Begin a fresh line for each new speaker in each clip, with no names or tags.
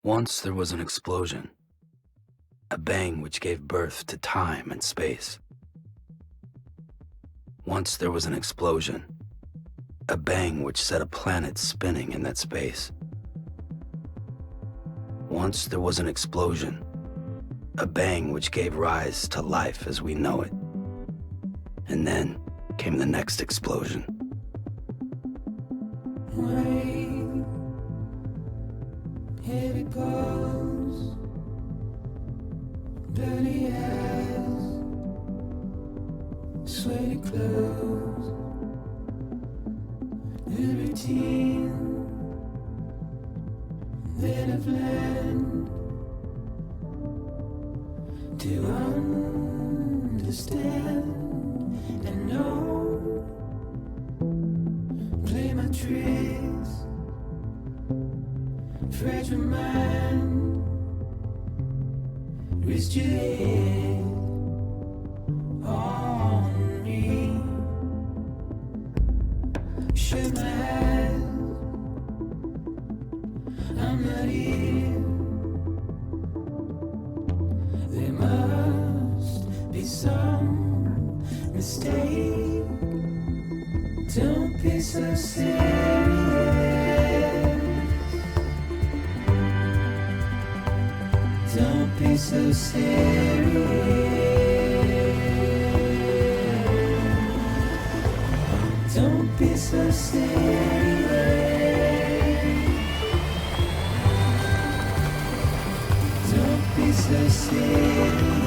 Once there was an explosion, a bang which gave birth to time and space. Once there was an explosion, a bang which set a planet spinning in that space. Once there was an explosion, a bang which gave rise to life as we know it. And then came the next explosion.
Rain, here it goes. Dirty eyes, sweaty clothes. The routine that I've learned to understand and know. Play my tricks, fragile mind, risk your head on me. Shut my eyes, I'm not here. There must be some mistake. Don't be so serious. Don't be so serious. Don't be so serious. Don't be so serious.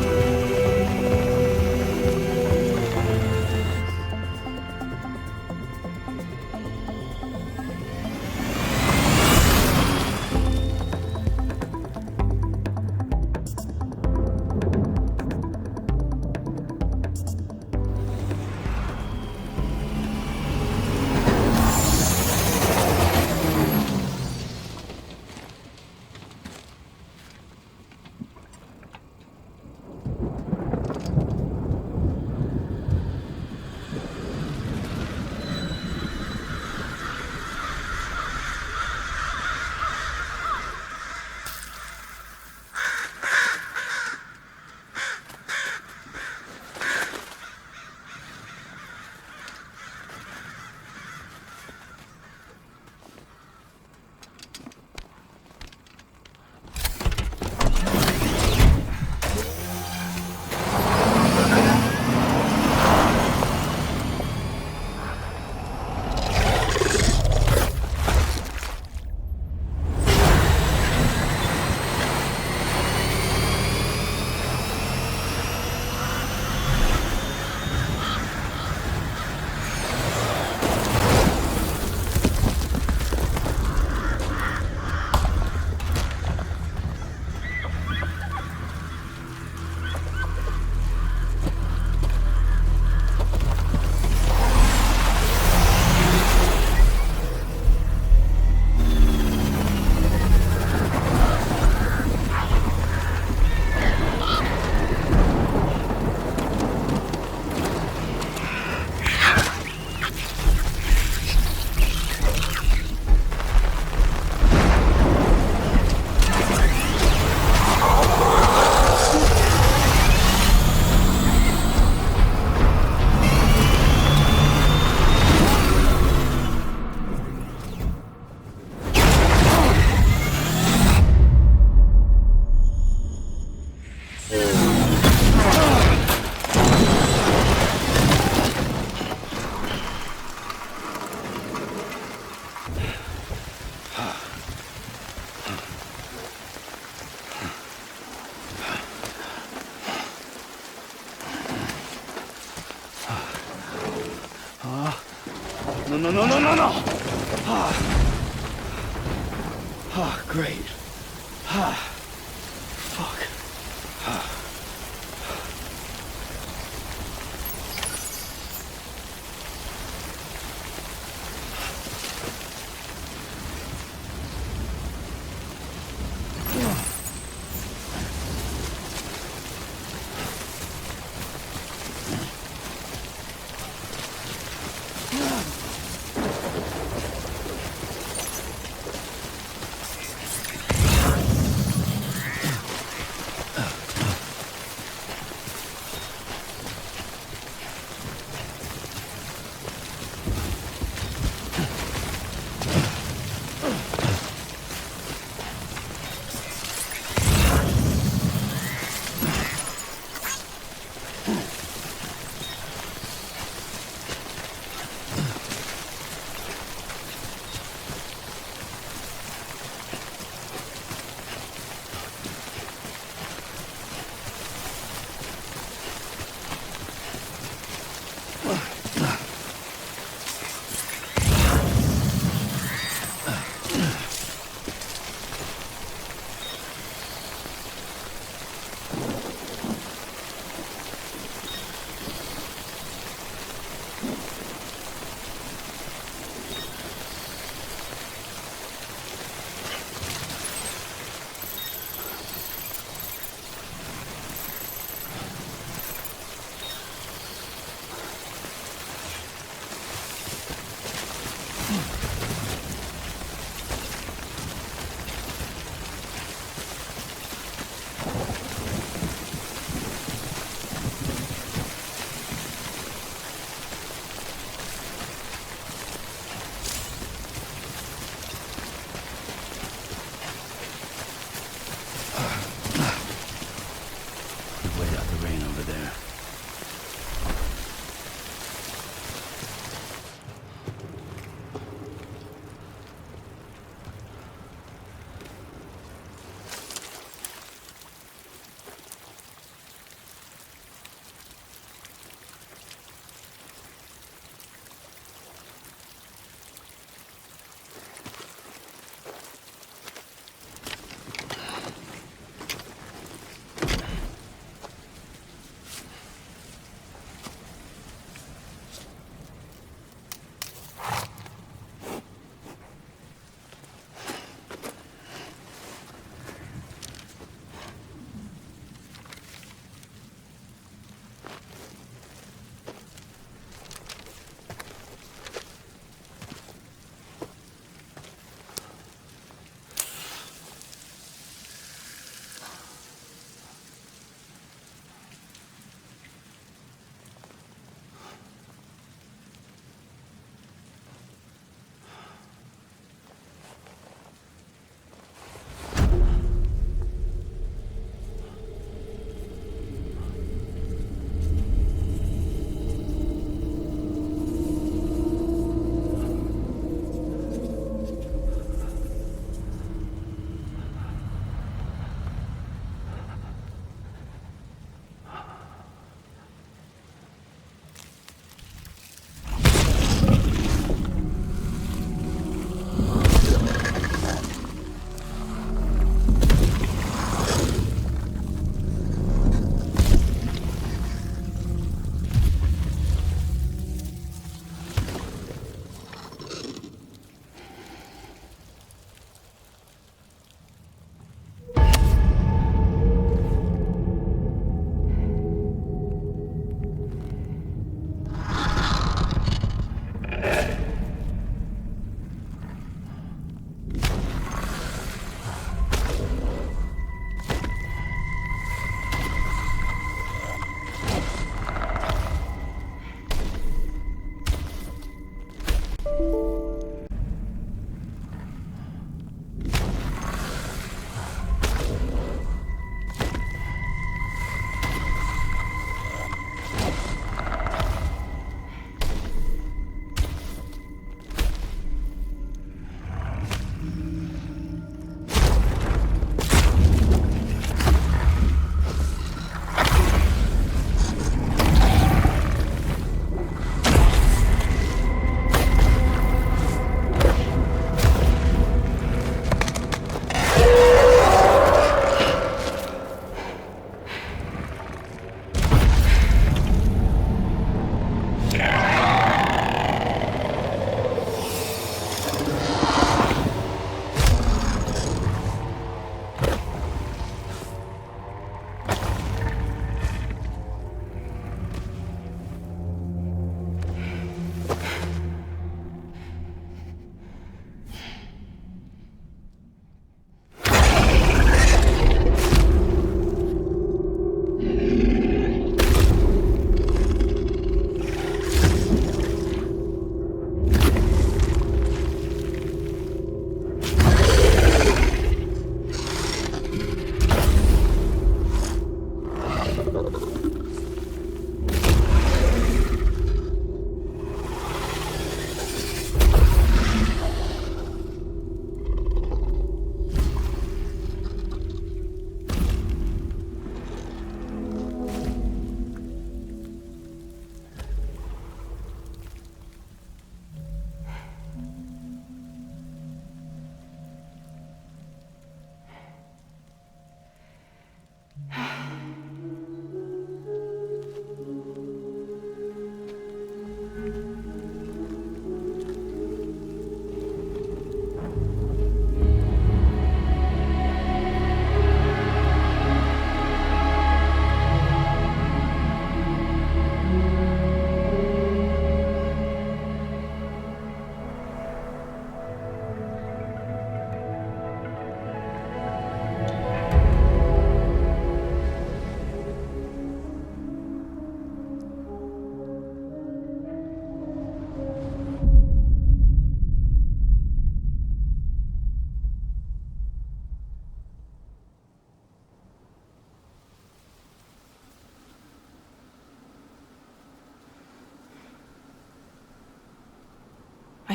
No. Great. Fuck.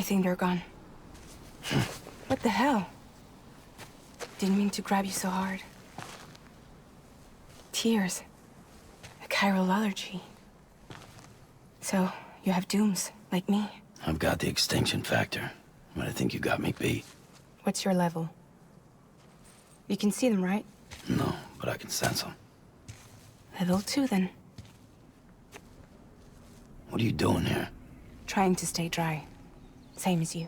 I think they're gone. What the hell? Didn't mean to grab you so hard. Tears. A chiral allergy. So, you have dooms, like me.
I've got the extinction factor, but I think you got me beat.
What's your level? You can see them, right?
No, but I can sense them.
Level 2, then.
What are you doing here?
Trying to stay dry. Same as you.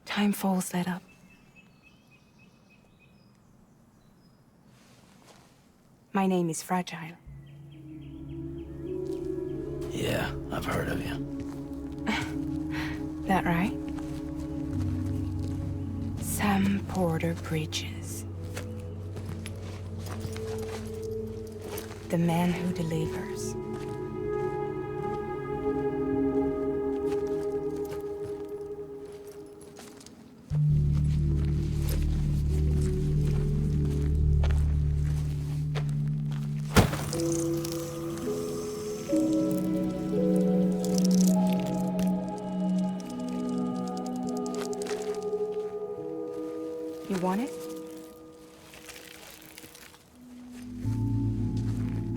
Timefall's let up. My name is Fragile.
Yeah, I've heard of you.
That right? Sam Porter Bridges. The man who delivers. You want it?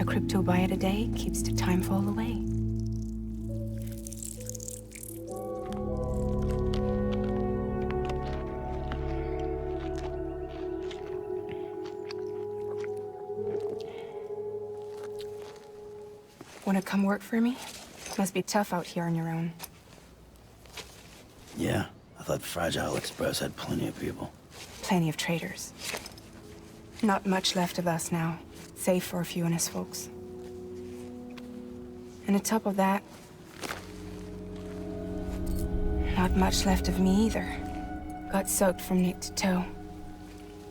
A crypto byte a day keeps the timefall away. Wanna come work for me? Must be tough out here on your own.
Yeah, I thought Fragile Express had plenty of people.
Plenty of traitors. Not much left of us now, save for a few honest folks. And on top of that, not much left of me either. Got soaked from neck to toe.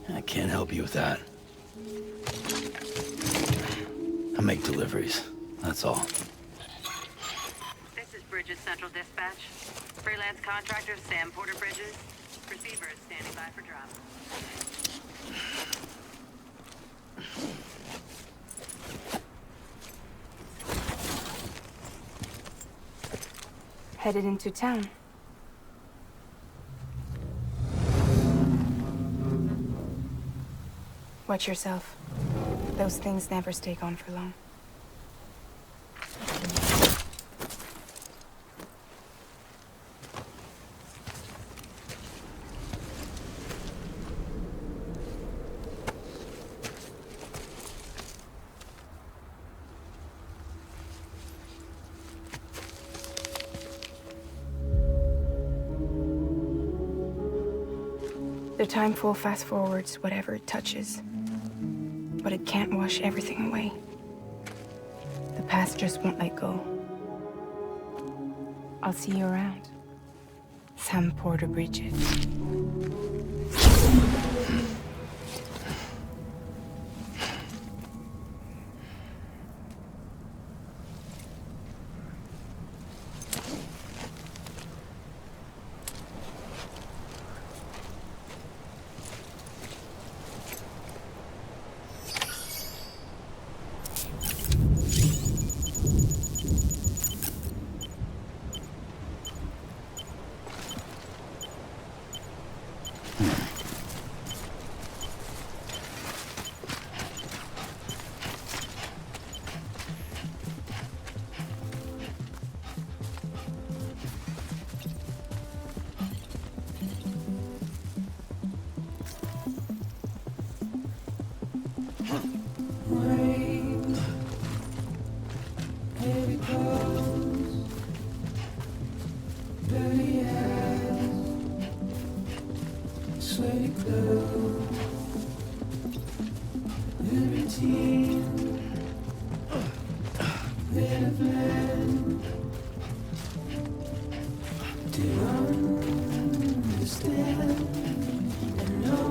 I can't help you with that. I make deliveries, that's all.
This is Bridges Central Dispatch. Freelance contractor Sam Porter Bridges. Receiver is standing by for drop.
Headed into town. Watch yourself. Those things never stay gone for long. The timefall fast-forwards whatever it touches. But it can't wash everything away. The past just won't let go. I'll see you around. Sam Porter Bridges.
Rain, heavy clothes, dirty eyes, sweaty clothes, routine, then a plan. To understand and know.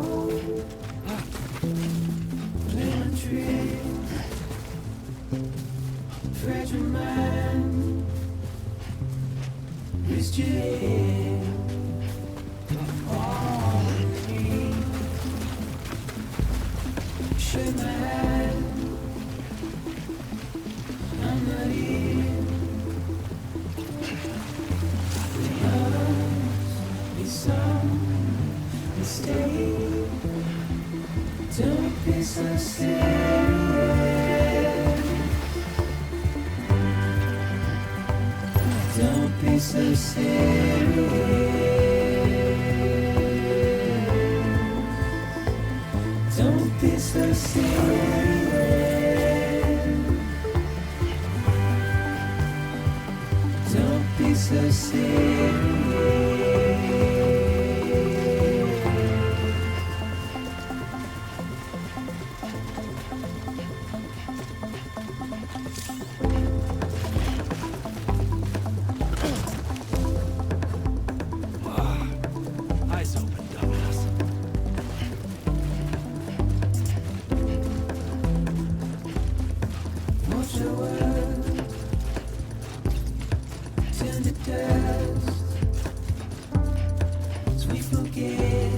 Fragile mind, risk your head on me. Shake my hand, I'm not here. Don't be so serious. Don't be so serious. Don't be so serious. Don't be so serious.
Eyes open, dumbass.
Watch the world turn to dust as we forget,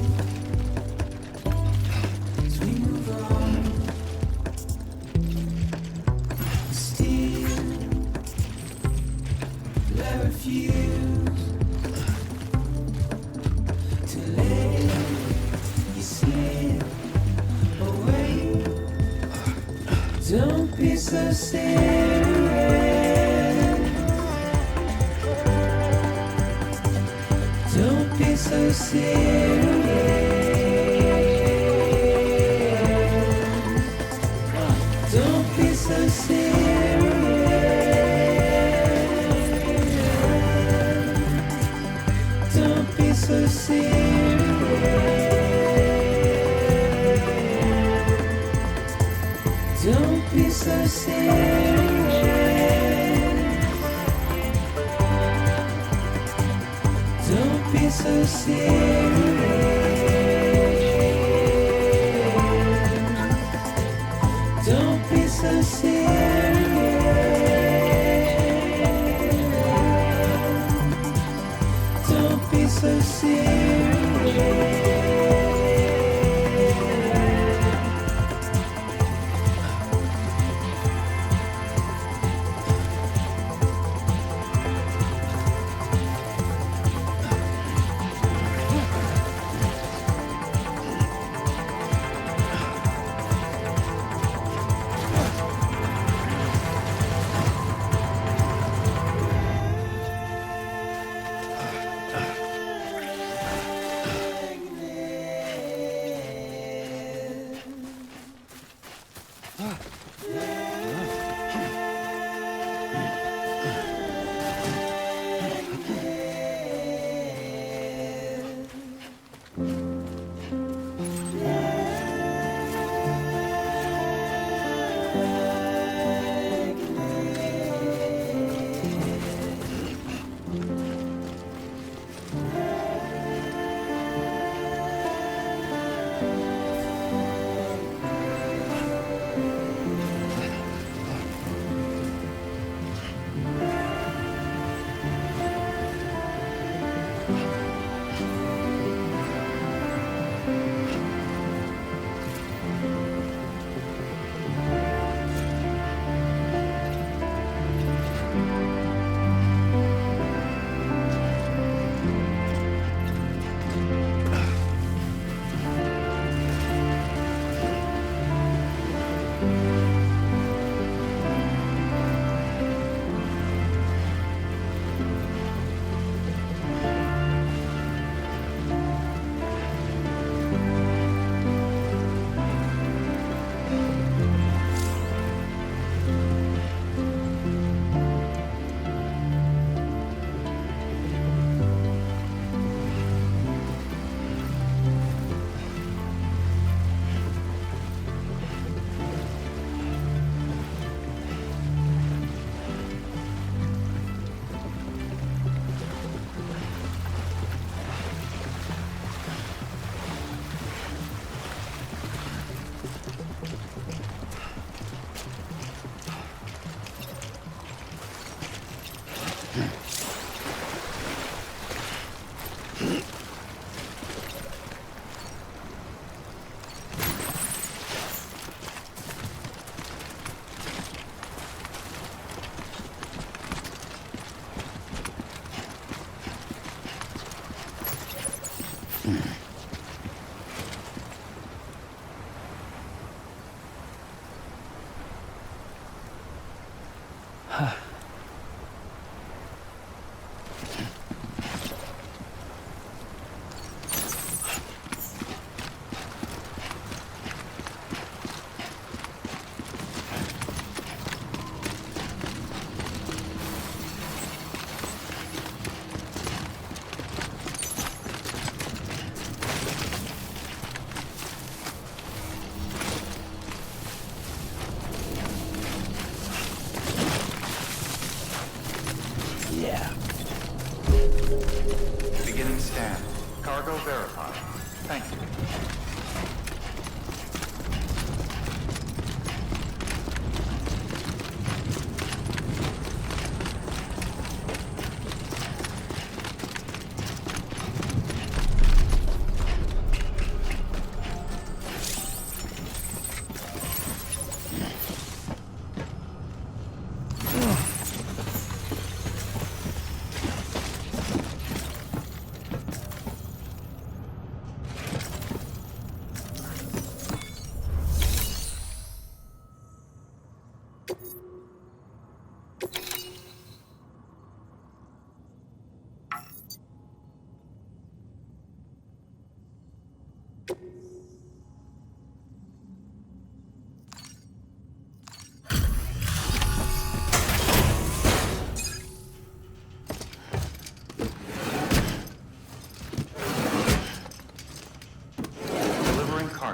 as we move on. Still, I refuse to let you slip away. Don't be so serious. Don't be so serious. Don't be so serious. Don't be so serious. Don't be so serious. Don't be so serious. Don't be so serious. Don't be so serious.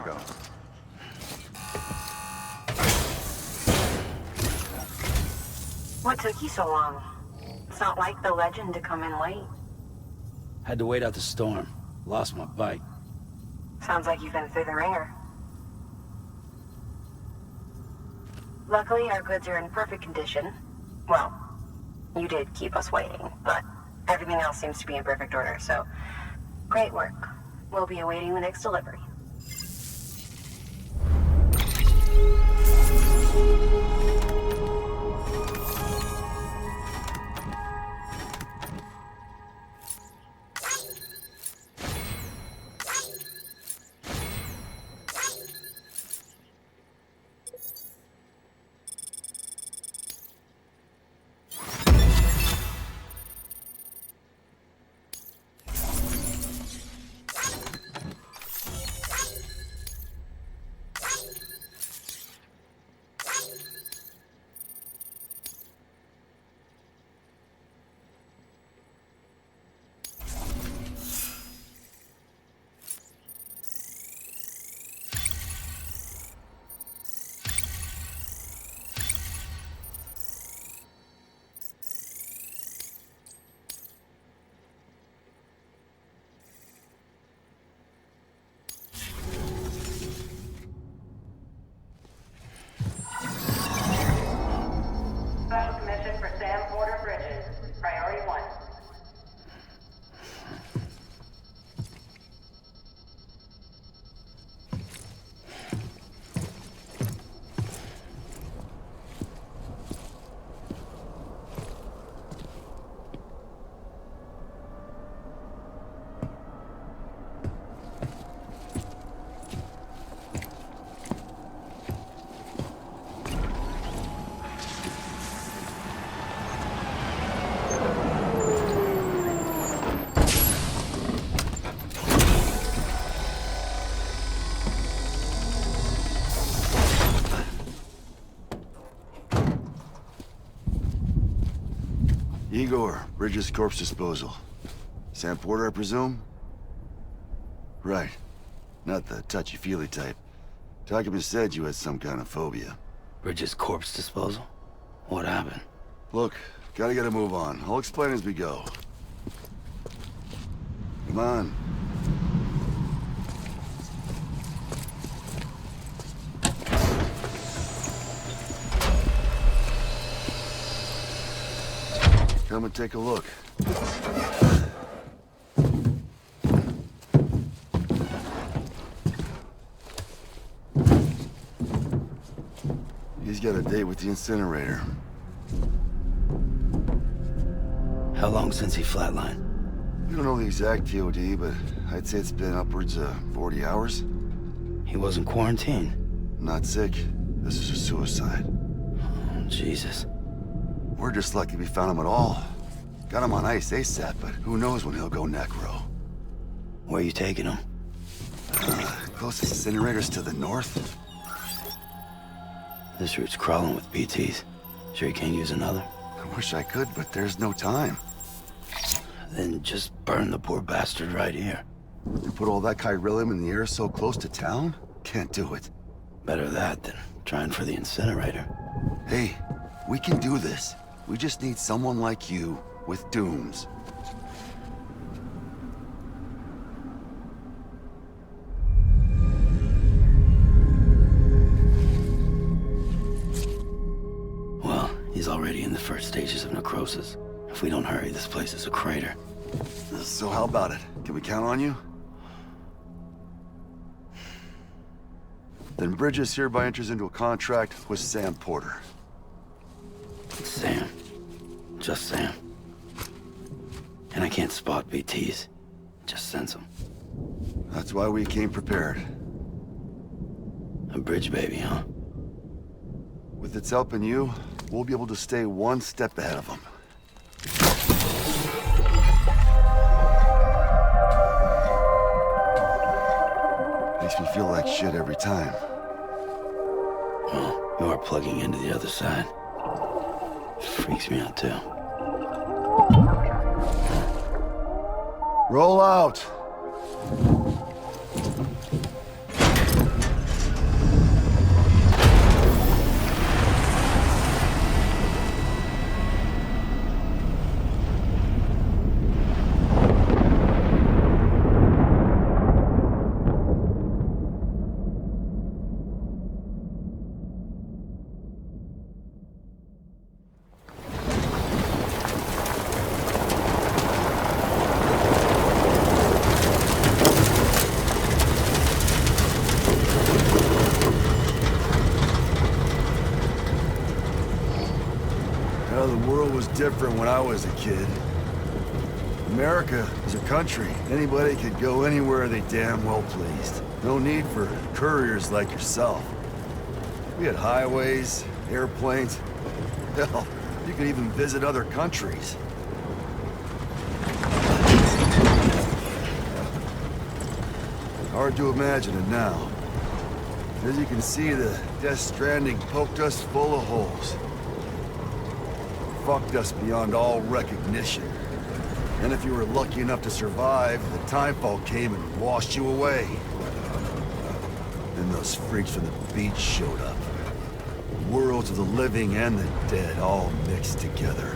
cargo.
What took you so long? It's not like the legend to come in late.
Had to wait out the storm. Lost my bike.
Sounds like you've been through the ringer. Luckily, our goods are in perfect condition. Well, you did keep us waiting, but everything else seems to be in perfect order, so great work. We'll be awaiting the next delivery.
Special commission for Sam Porter Bridges. Priority 1.
Igor, Bridges Corpse Disposal. Sam Porter, I presume? Right. Not the touchy-feely type. Document said you had some kind of phobia.
Bridges corpse disposal? What happened?
Look, gotta get a move on. I'll explain as we go. Come on. Come and take a look. He's got a date with the incinerator.
How long since he flatlined?
We don't know the exact TOD, but I'd say it's been upwards of 40 hours.
He wasn't quarantined.
Not sick. This is a suicide.
Oh, Jesus.
We're just lucky we found him at all. Got him on ice ASAP, but who knows when he'll go necro.
Where you taking him?
Closest incinerator's to the north.
This route's crawling with BTs. Sure you can't use another?
I wish I could, but there's no time.
Then just burn the poor bastard right here.
You put all that chiralium in the air so close to town? Can't do it.
Better that than trying for the incinerator.
Hey, we can do this. We just need someone like you with dooms.
Well, he's already in the first stages of necrosis. If we don't hurry, this place is a crater.
So how about it? Can we count on you? Then Bridges hereby enters into a contract with Sam Porter.
Sam. Just Sam. And I can't spot BTs. Just sense them.
That's why we came prepared.
A bridge baby, huh?
With its help and you, we'll be able to stay one step ahead of them. Makes me feel like shit every time.
Well, you are plugging into the other side. Freaks me out, too.
Roll out! Well, the world was different when I was a kid. America is a country. Anybody could go anywhere they damn well pleased. No need for couriers like yourself. We had highways, airplanes. Hell, you could even visit other countries. Hard to imagine it now. As you can see, the Death Stranding poked us full of holes. Fucked us beyond all recognition. And if you were lucky enough to survive, the timefall came and washed you away. Then those freaks from the beach showed up. Worlds of the living and the dead all mixed together.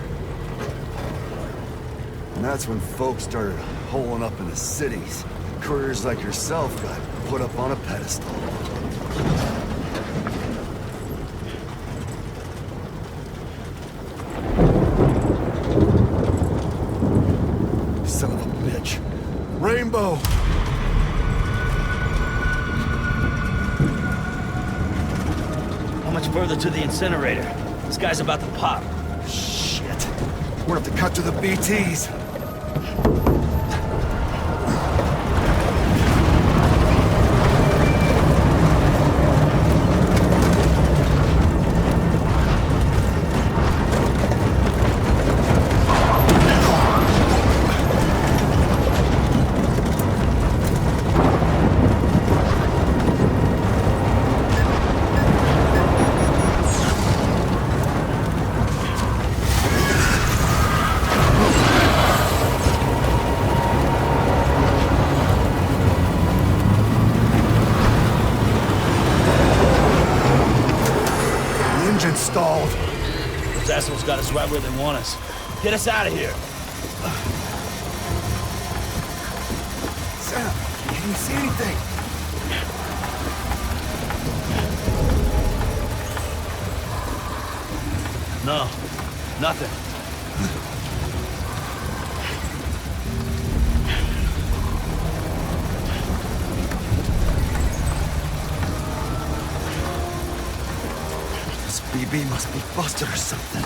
And that's when folks started holing up in the cities. Couriers like yourself got put up on a pedestal. Son of a bitch. Rainbow!
How much further to the incinerator? This guy's about to pop.
Shit. We're gonna have to cut to the BTs. Stalled.
Those assholes got us right where they want us. Get us out of here.
Sam, can you see anything?
No, nothing.
BB must be busted or something.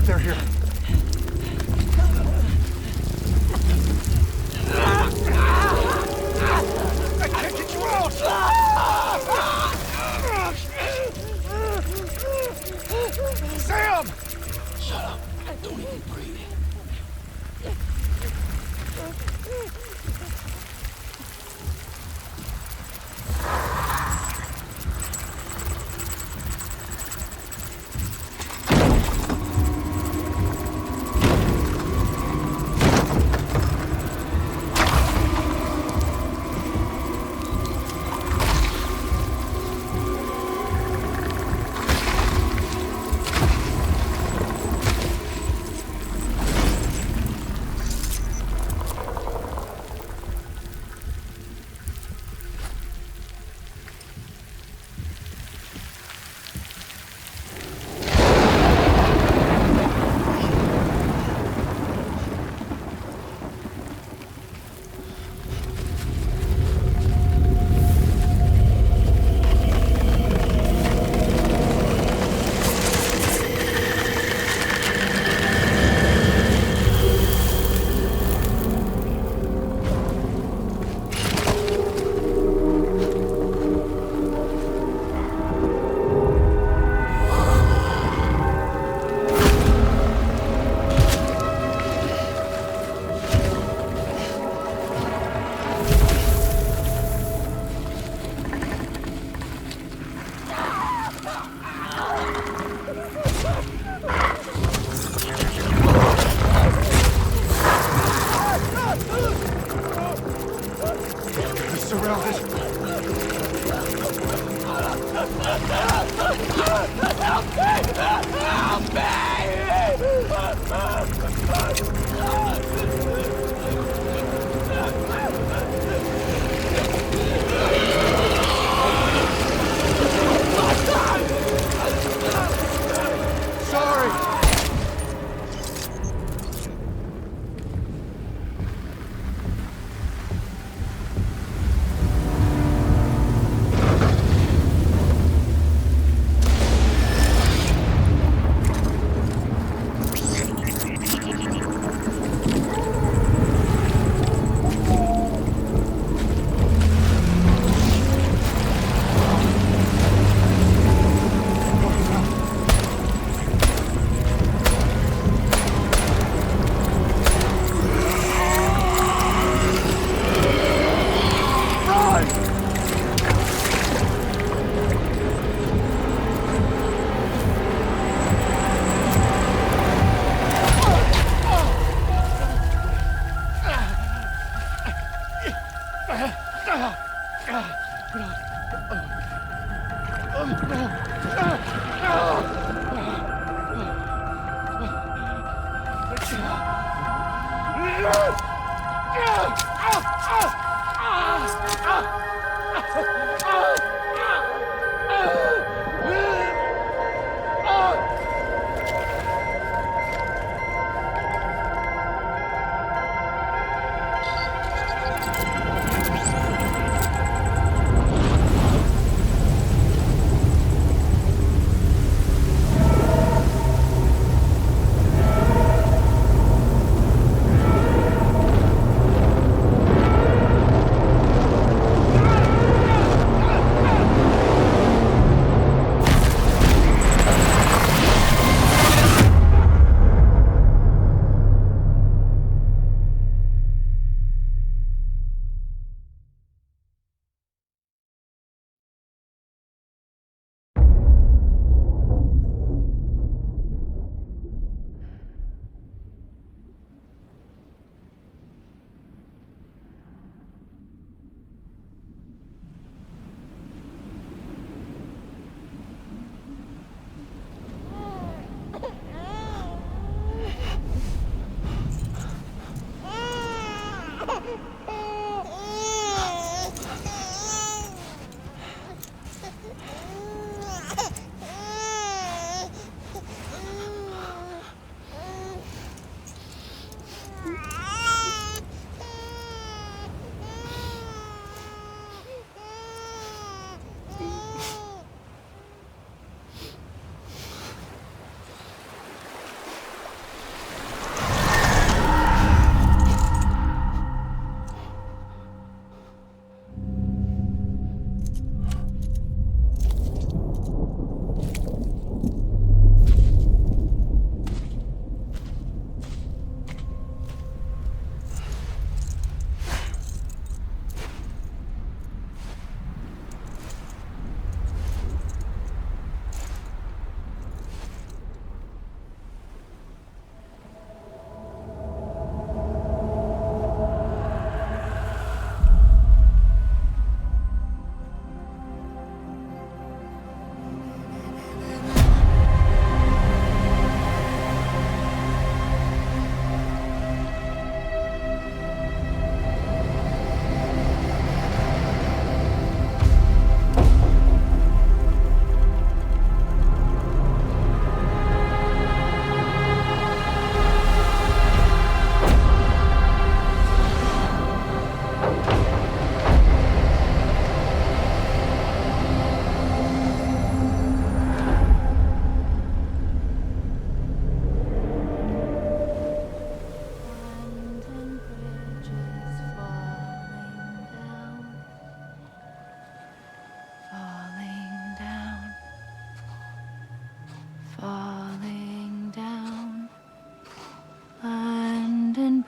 They're here. I can't get you out! Sam!
Shut up. Don't even breathe.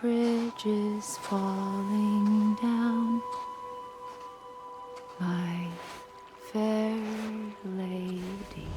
bridges falling down, my fair lady.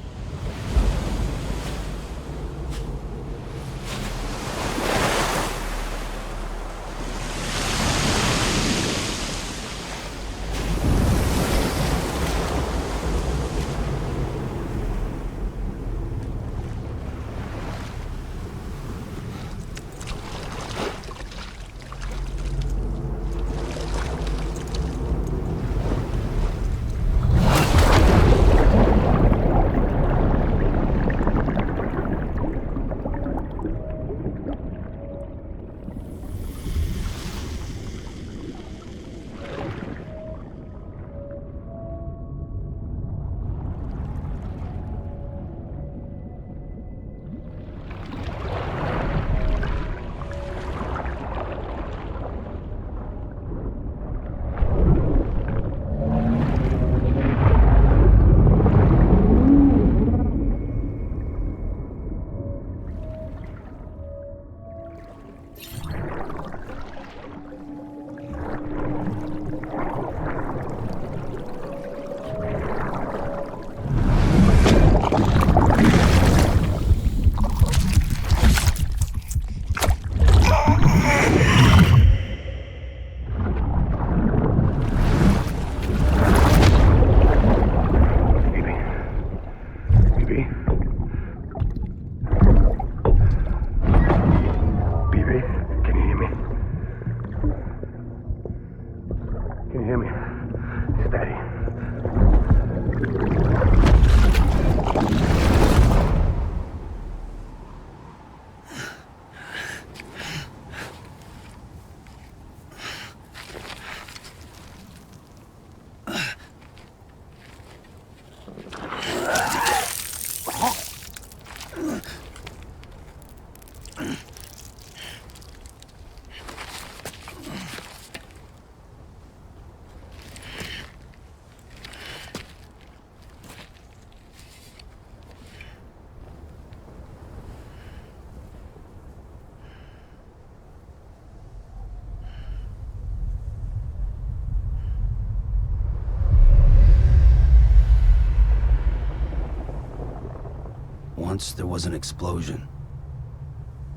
Once there was an explosion.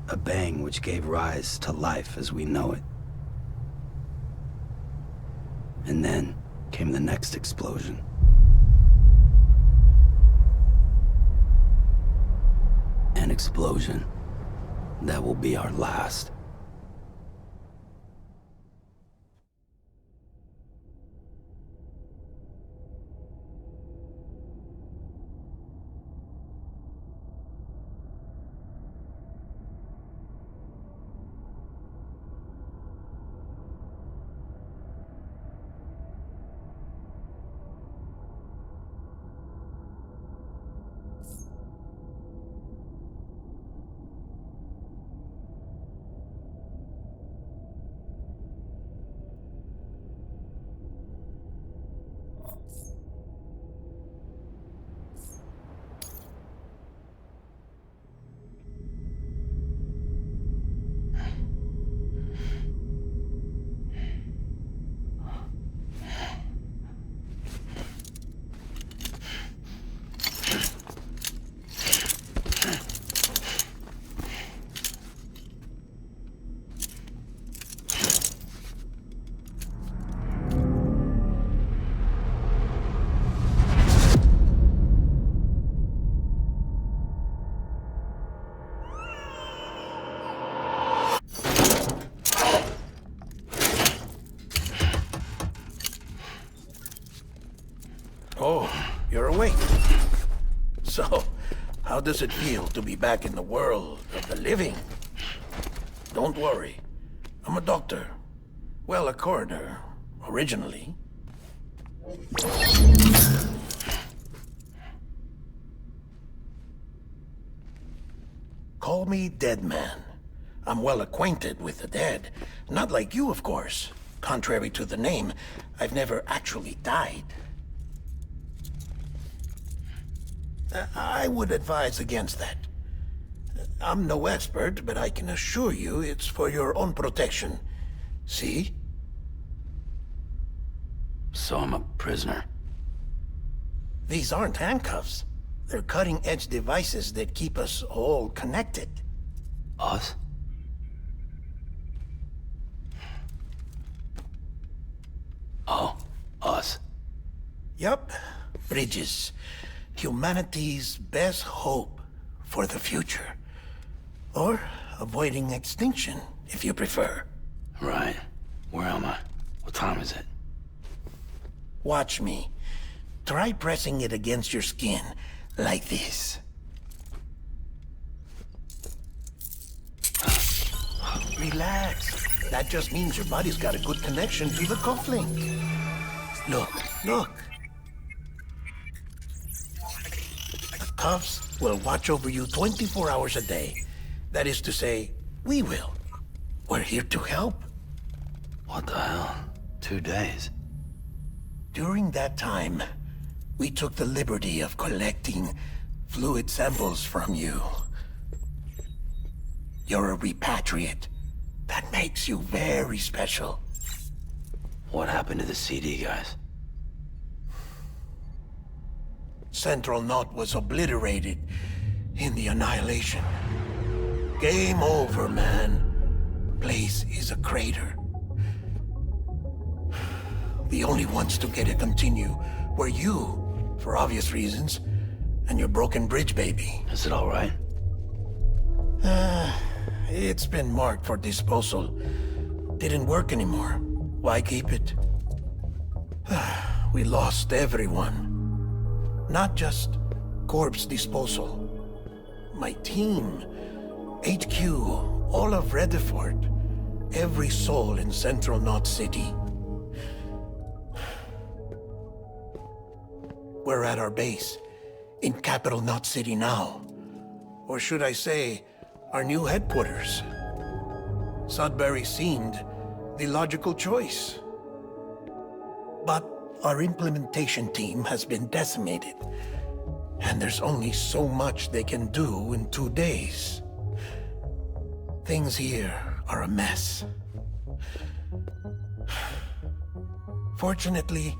A bang which gave rise to life as we know it. And then came the next explosion. An explosion that will be our last.
Oh, you're awake. So, how does it feel to be back in the world of the living? Don't worry. I'm a doctor. Well, a coroner, originally. Call me Dead Man. I'm well acquainted with the dead. Not like you, of course. Contrary to the name, I've never actually died. I would advise against that. I'm no expert, but I can assure you it's for your own protection. See?
So I'm a prisoner.
These aren't handcuffs. They're cutting-edge devices that keep us all connected.
Us? Oh, us.
Yup. Bridges. Humanity's best hope for the future. Or avoiding extinction, if you prefer.
Right. Where am I? What time is it?
Watch me. Try pressing it against your skin, like this. Relax. That just means your body's got a good connection to the cufflink. Look, look. The cuffs will watch over you 24 hours a day. That is to say, we will. We're here to help.
What the hell? 2 days?
During that time, we took the liberty of collecting fluid samples from you. You're a repatriate. That makes you very special.
What happened to the CD guys?
Central Knot was obliterated in the Annihilation. Game over, man. Place is a crater. The only ones to get to continue were you, for obvious reasons, and your broken bridge baby.
Is it all right?
It's been marked for disposal. Didn't work anymore. Why keep it? We lost everyone. Not just corpse disposal. My team, HQ, all of Redefort, every soul in Central Knot City. We're at our base, in Capital Knot City now. Or should I say, our new headquarters. Sudbury seemed the logical choice. But our implementation team has been decimated, and there's only so much they can do in 2 days. Things here are a mess. Fortunately,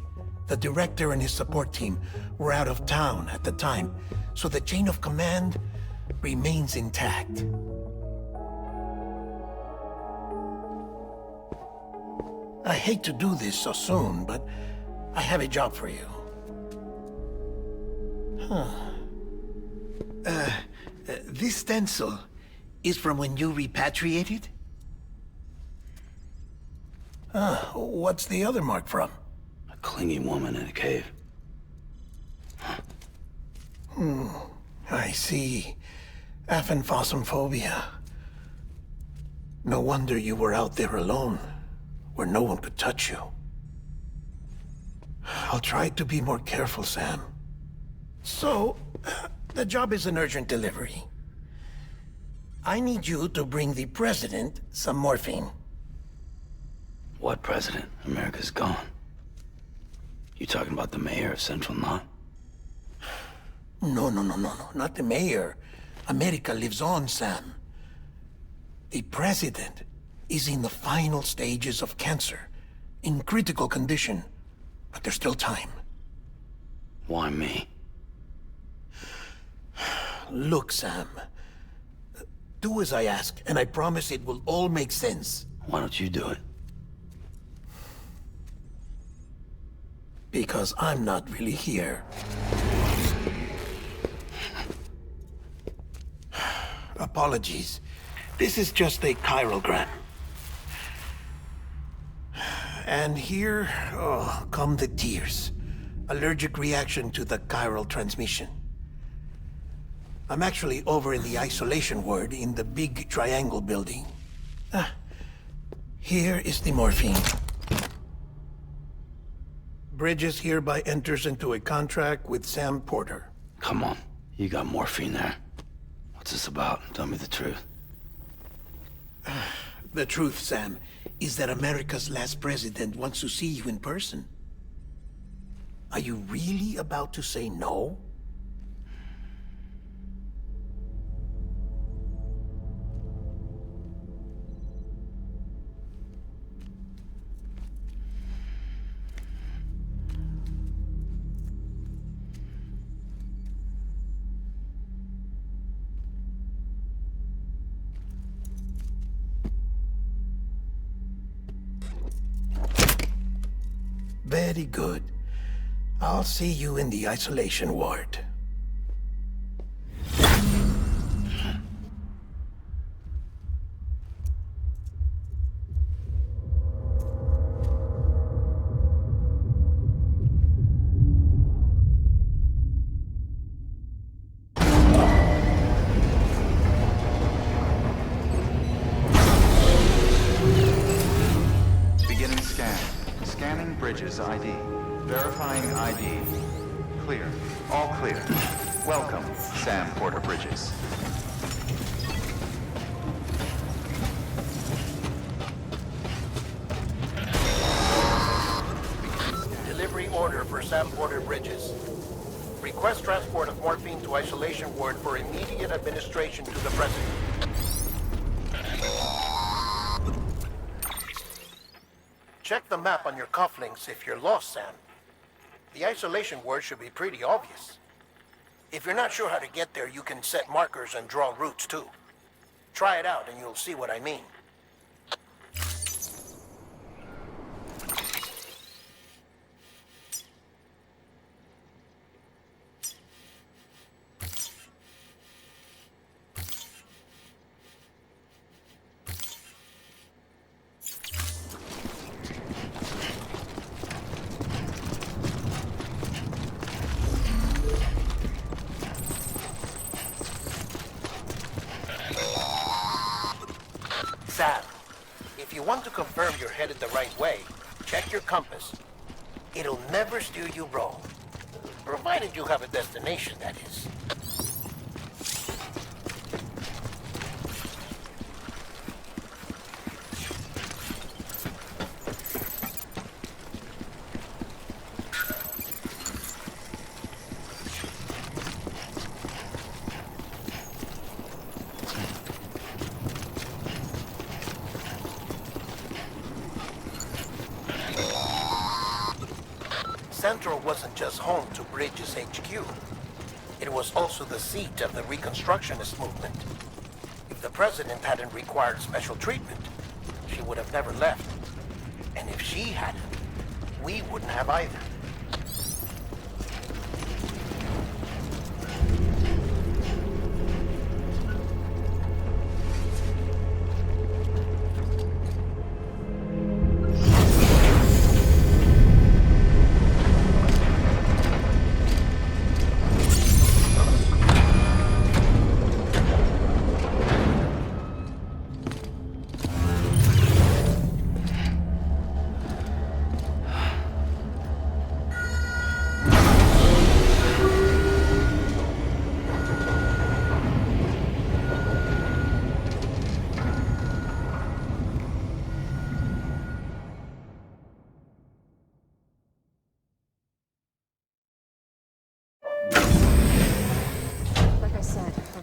the director and his support team were out of town at the time, so the chain of command remains intact. I hate to do this so soon, but I have a job for you. This stencil is from when you repatriated? What's the other mark from?
A clingy woman in a cave.
I see. Aphanphosmphobia. No wonder you were out there alone, where no one could touch you. I'll try to be more careful, Sam. So, the job is an urgent delivery. I need you to bring the president some morphine.
What president? America's gone. You talking about the mayor of Central Knot?
No, not the mayor. America lives on, Sam. The president is in the final stages of cancer, in critical condition, but there's still time.
Why me?
Look, Sam. Do as I ask, and I promise it will all make sense.
Why don't you do it?
Because I'm not really here. Apologies. This is just a chiralgram. And here, come the tears. Allergic reaction to the chiral transmission. I'm actually over in the isolation ward in the big triangle building. Here is the morphine. Bridges hereby enters into a contract with Sam Porter.
Come on. You got morphine there. What's this about? Tell me the truth.
The truth, Sam, is that America's last president wants to see you in person. Are you really about to say no? Very good. I'll see you in the isolation ward.
Beginning scan. Scanning Bridges ID. Verifying ID. Clear. All clear. Welcome, Sam Porter Bridges.
Delivery order for Sam Porter Bridges. Request transport of morphine to isolation ward for immediate administration to the president. Check the map on your cufflinks if you're lost, Sam. The isolation word should be pretty obvious. If you're not sure how to get there, you can set markers and draw routes too. Try it out and you'll see what I mean. Sam, if you want to confirm you're headed the right way, check your compass. It'll never steer you wrong. Provided you have a destination, that is. Central wasn't just home to Bridges HQ. It was also the seat of the Reconstructionist movement. If the president hadn't required special treatment, she would have never left. And if she hadn't, we wouldn't have either.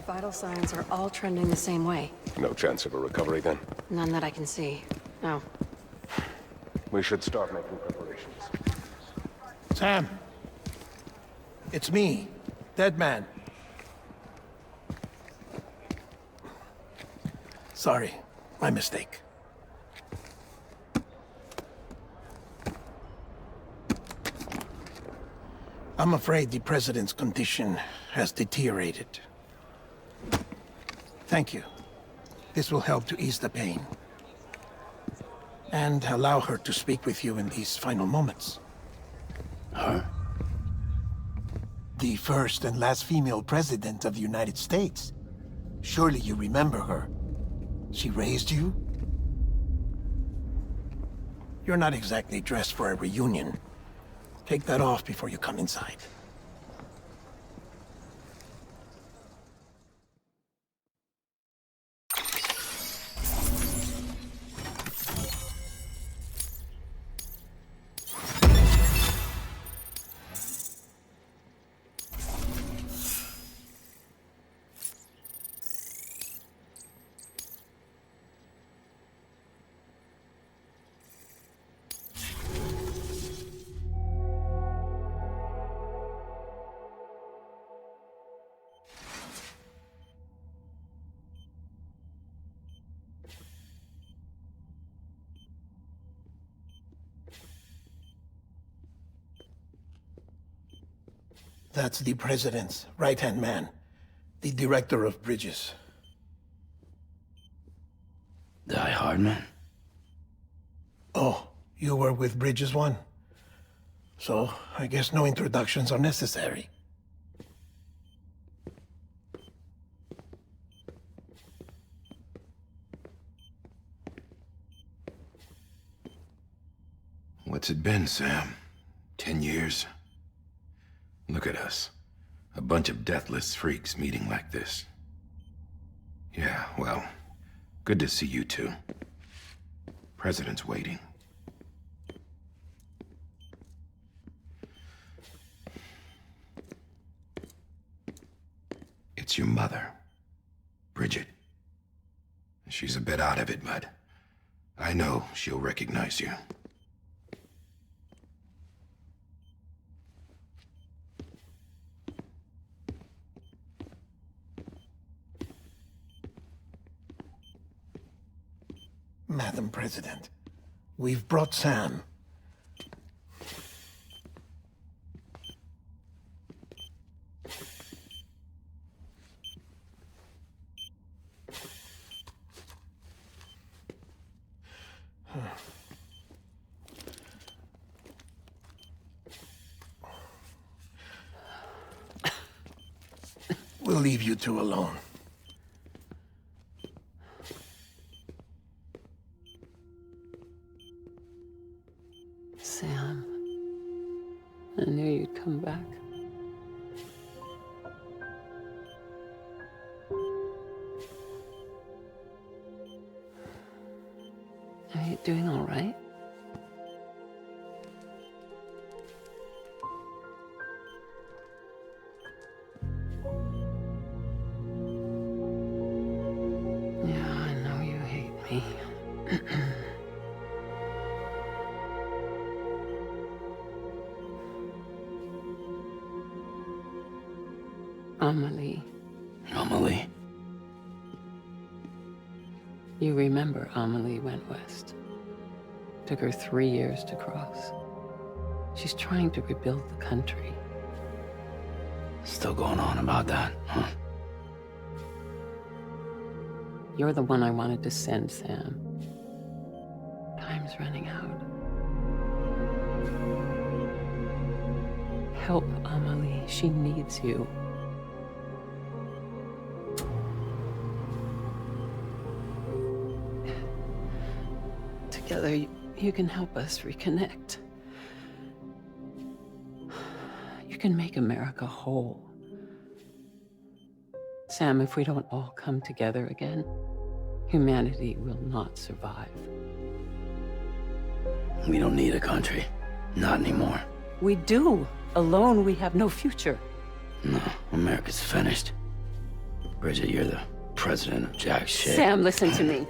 Vital signs are all trending the same way.
No chance of a recovery then?
None that I can see. No.
We should start making preparations.
Sam. It's me, Dead Man. Sorry, my mistake. I'm afraid the President's condition has deteriorated. Thank you. This will help to ease the pain. And allow her to speak with you in these final moments.
Her?
The first and last female president of the United States. Surely you remember her. She raised you? You're not exactly dressed for a reunion. Take that off before you come inside. That's the President's right-hand man, the Director of Bridges.
Die Hardman?
Oh, you were with Bridges 1? So, I guess no introductions are necessary.
What's it been, Sam? 10 years? Look at us. A bunch of deathless freaks meeting like this. Yeah, well, good to see you two. President's waiting. It's your mother, Bridget. She's a bit out of it, but I know she'll recognize you.
Madam President, we've brought Sam. We'll leave you two alone.
Sam, I knew you'd come back. Are you doing all right? Yeah, I know you hate me. Amelie.
Amelie?
You remember Amelie went west. Took her 3 years to cross. She's trying to rebuild the country.
Still going on about that, huh?
You're the one I wanted to send, Sam. Time's running out. Help Amelie. She needs you. Together, you can help us reconnect. You can make America whole. Sam, if we don't all come together again, humanity will not survive.
We don't need a country. Not anymore.
We do. Alone, we have no future.
No, America's finished. Bridget, you're the president of jack shit.
Sam, listen to me.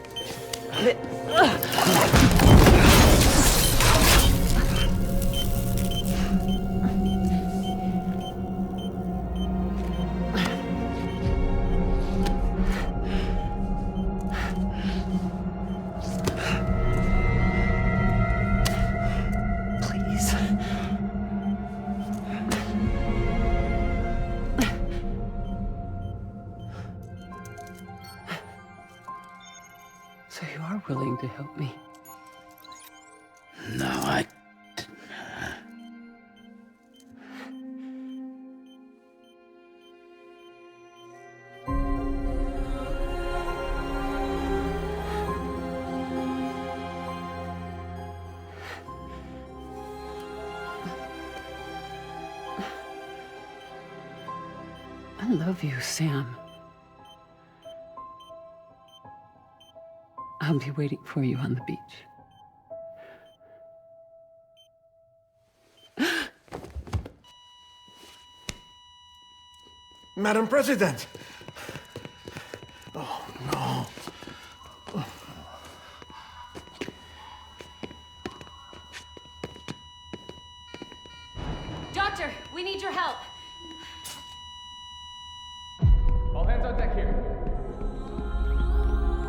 So you are willing to help me?
No, I
love you, Sam. I'll be waiting for you on the beach.
Madam President! Oh, no.
Doctor, we need your help.
All hands on deck here.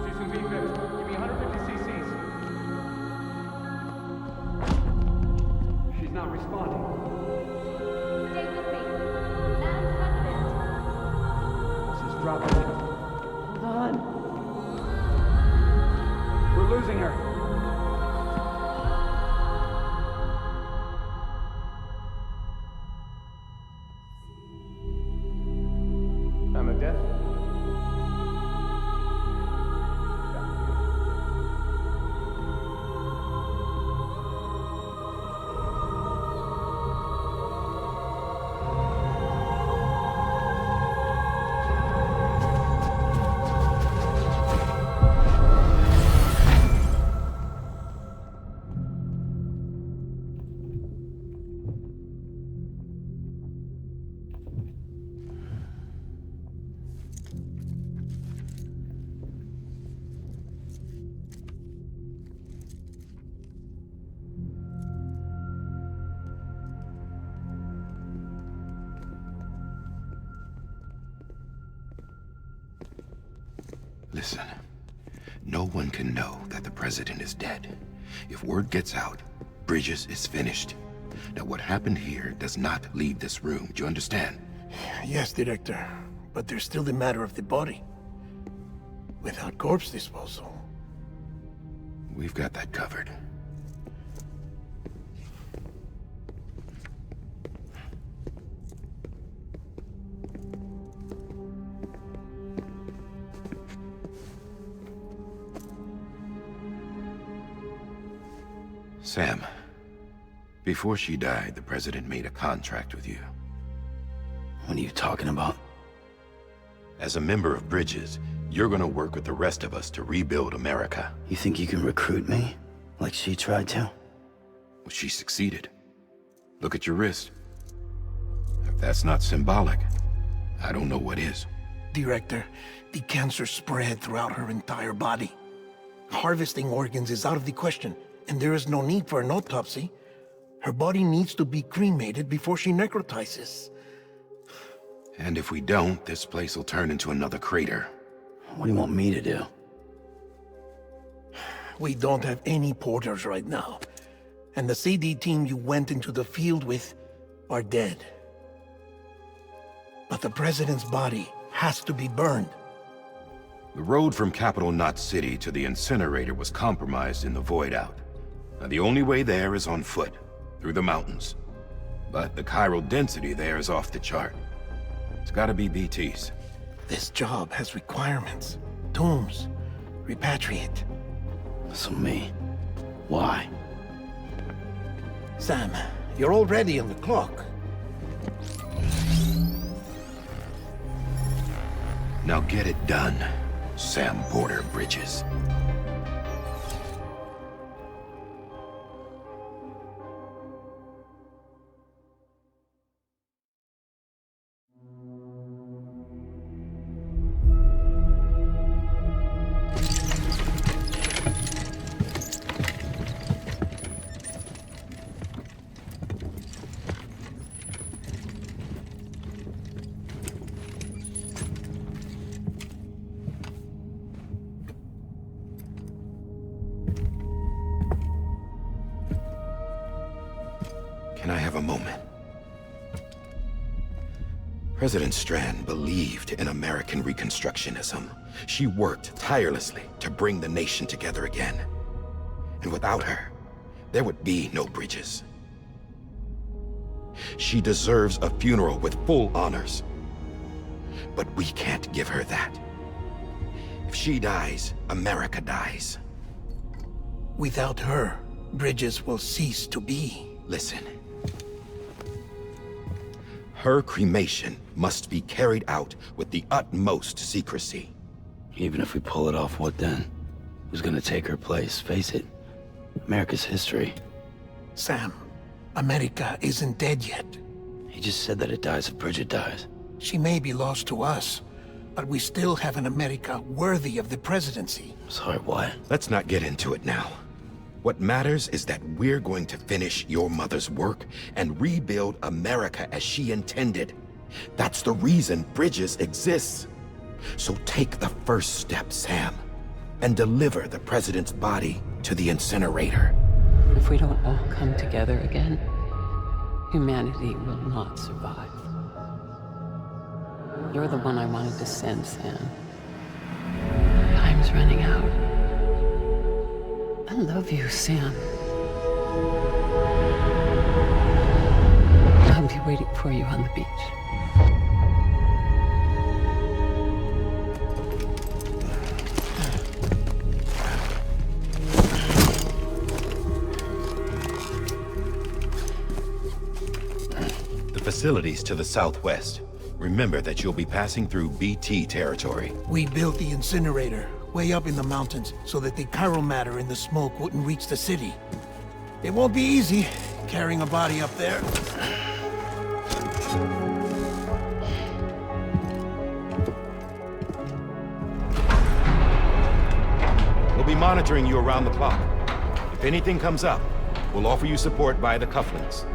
She's in being fixed. Give me 150 cc's. She's not responding.
Stay with me. Madam President.
This is dropping.
Hold on.
We're losing her. Time of death?
Listen, no one can know that the president is dead. If word gets out, Bridges is finished. Now, what happened here does not leave this room. Do you understand?
Yes, Director. But there's still the matter of the body. Without corpse disposal.
We've got that covered. Sam, before she died, the president made a contract with you.
What are you talking about?
As a member of Bridges, you're gonna work with the rest of us to rebuild America.
You think you can recruit me? Like she tried to?
Well, she succeeded. Look at your wrist. If that's not symbolic, I don't know what is.
Director, the cancer spread throughout her entire body. Harvesting organs is out of the question, and there is no need for an autopsy. Her body needs to be cremated before she necrotizes.
And if we don't, this place will turn into another crater.
What do you want me to do?
We don't have any porters right now. And the CD team you went into the field with are dead. But the president's body has to be burned.
The road from Capital Knot City to the incinerator was compromised in the void out. Now the only way there is on foot, through the mountains. But the chiral density there is off the chart. It's gotta be BT's.
This job has requirements. Tombs. Repatriate.
So me. Why?
Sam, you're already on the clock.
Now get it done, Sam Porter Bridges. Can I have a moment? President Strand believed in American Reconstructionism. She worked tirelessly to bring the nation together again. And without her, there would be no Bridges. She deserves a funeral with full honors. But we can't give her that. If she dies, America dies.
Without her, Bridges will cease to be.
Listen. Her cremation must be carried out with the utmost secrecy.
Even if we pull it off, what then? Who's gonna take her place? Face it, America's history.
Sam, America isn't dead yet.
He just said that it dies if Bridget dies.
She may be lost to us, but we still have an America worthy of the presidency.
Sorry, what?
Let's not get into it now. What matters is that we're going to finish your mother's work and rebuild America as she intended. That's the reason Bridges exists. So take the first step, Sam, and deliver the president's body to the incinerator.
If we don't all come together again, humanity will not survive. You're the one I wanted to send, Sam. Time's running out. I love you, Sam. I'll be waiting for you on the beach.
The facilities to the southwest. Remember that you'll be passing through BT territory.
We built the incinerator way up in the mountains so that the chiral matter in the smoke wouldn't reach the city. It won't be easy carrying a body up there.
We'll be monitoring you around the clock. If anything comes up, we'll offer you support via the cufflinks.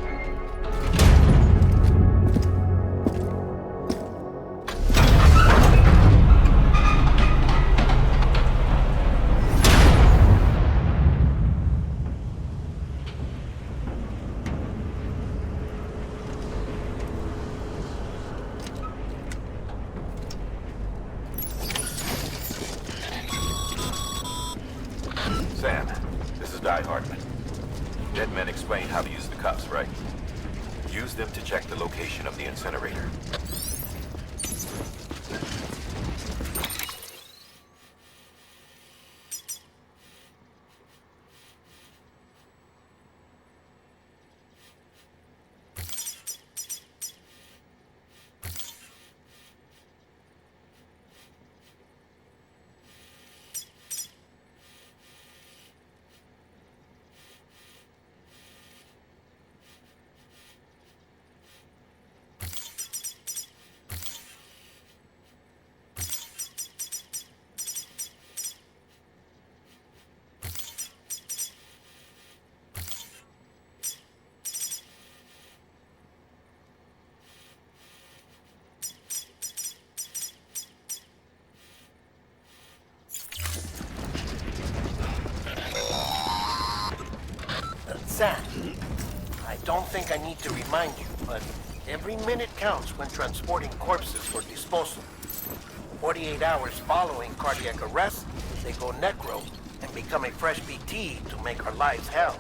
Sam, this is Di Hartman. Dead men explained how to use the cuffs, right? Use them to check the location of the incinerator.
Sam, I don't think I need to remind you, but every minute counts when transporting corpses for disposal. 48 hours following cardiac arrest, they go necro and become a fresh BT to make our lives hell.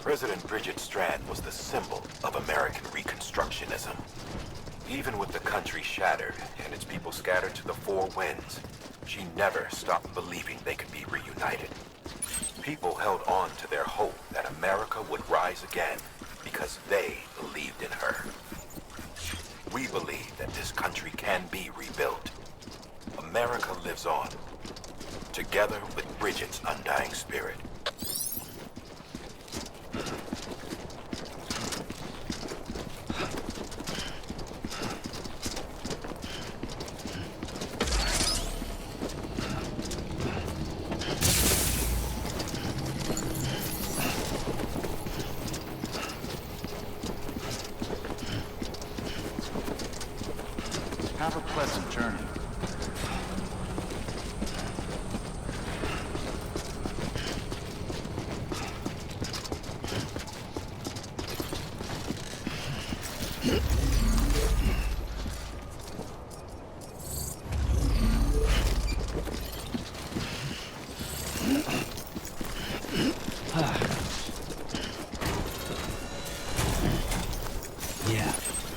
President Bridget Strand was the symbol of American Reconstructionism. Even with the country shattered and its people scattered to the four winds, she never stopped believing they could be reunited. People held on to their hope that America would rise again because they believed in her. We believe that this country can be rebuilt. America lives on, together with Bridget's undying spirit.
Have a pleasant journey.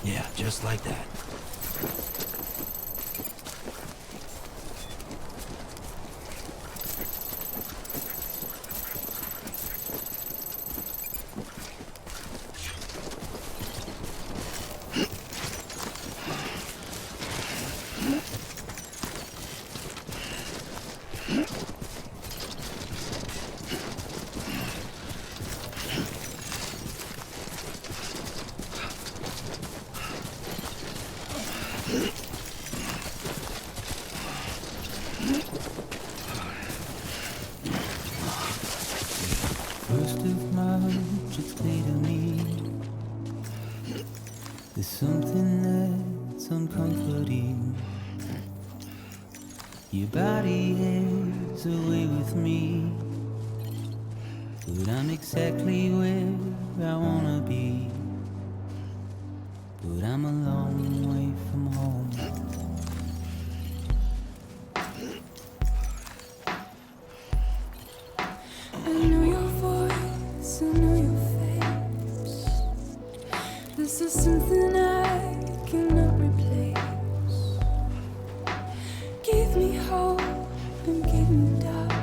Yeah, just like that.
First of March, it's clear to me there's something that's uncomforting. Your body has a way with me, but I'm exactly where I wanna be. But I'm a long way from home.
I know your voice, I know your face. This is something I cannot replace. Give me hope and give me doubt.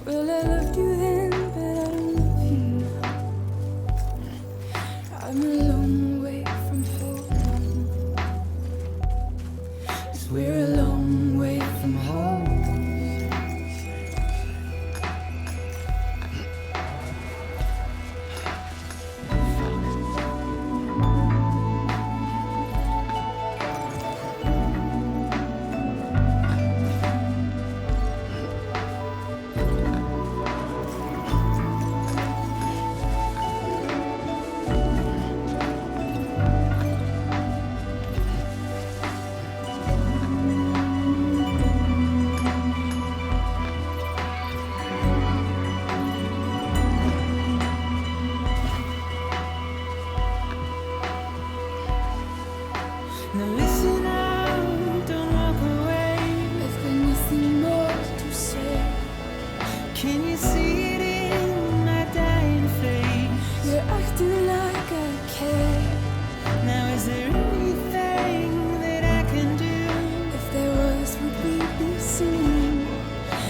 Well, I loved you then, but I don't love you now. I'm a long way from home. 'Cause we're a long way from home.
see it in my dying face.
You're acting like I care.
Now is there anything that I can do?
If there was, would we be seen?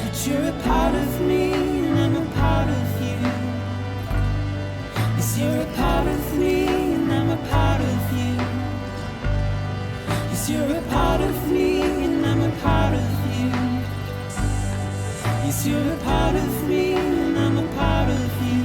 But you're a part of me, and I'm a part of you. Yes, you're a part of me, and I'm a part of you. Yes, you're a part of me, and I'm a part of you. Yes, you're a part of me, and I'm a part of you.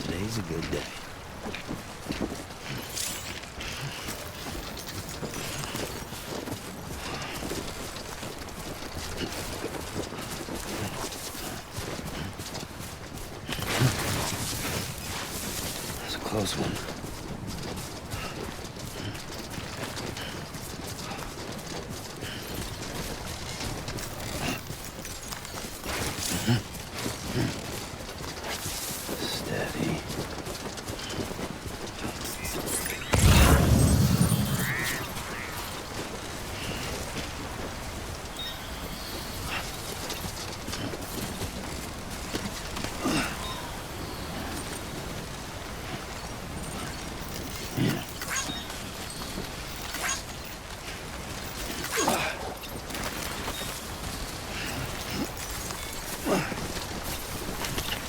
Today's a good day. That's a close one. Steady.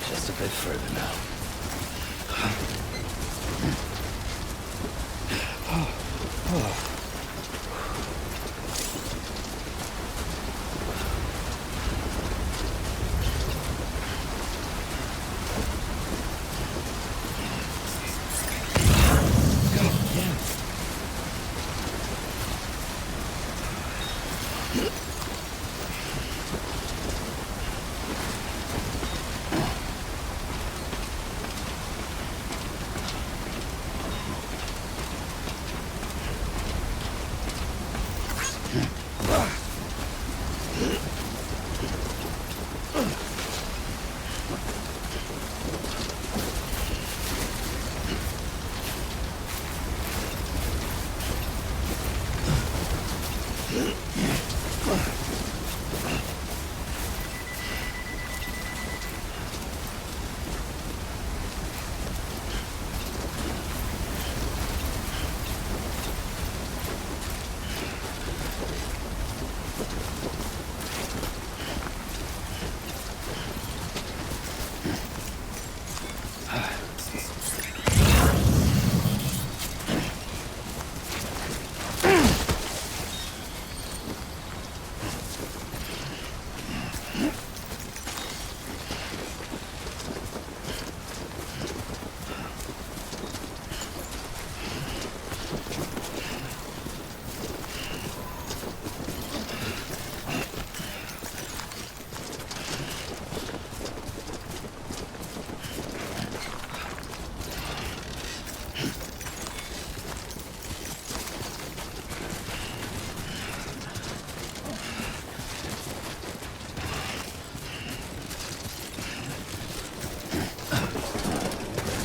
Just a bit further now.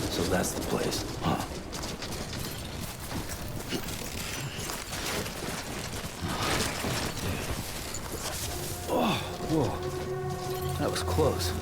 So that's the place, huh? Oh, whoa. That was close.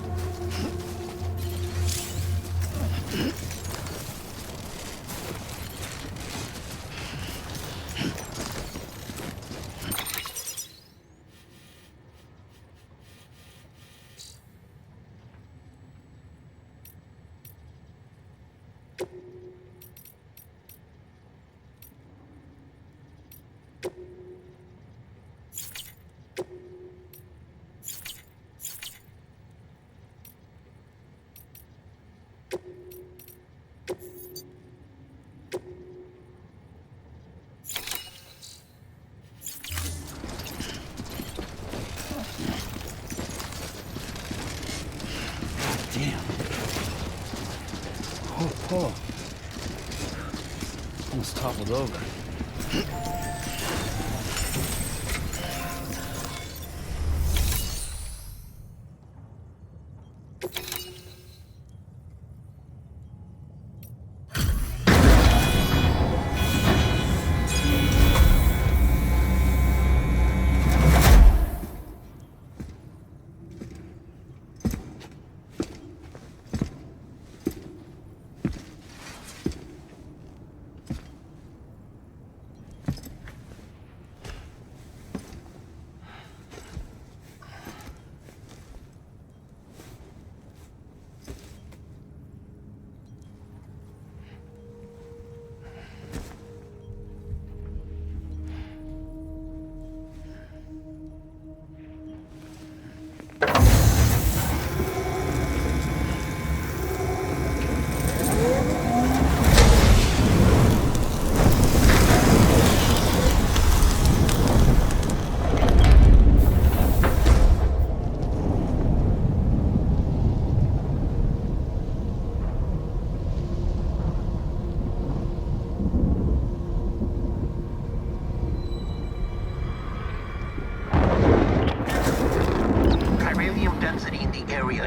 Oh. Almost toppled over.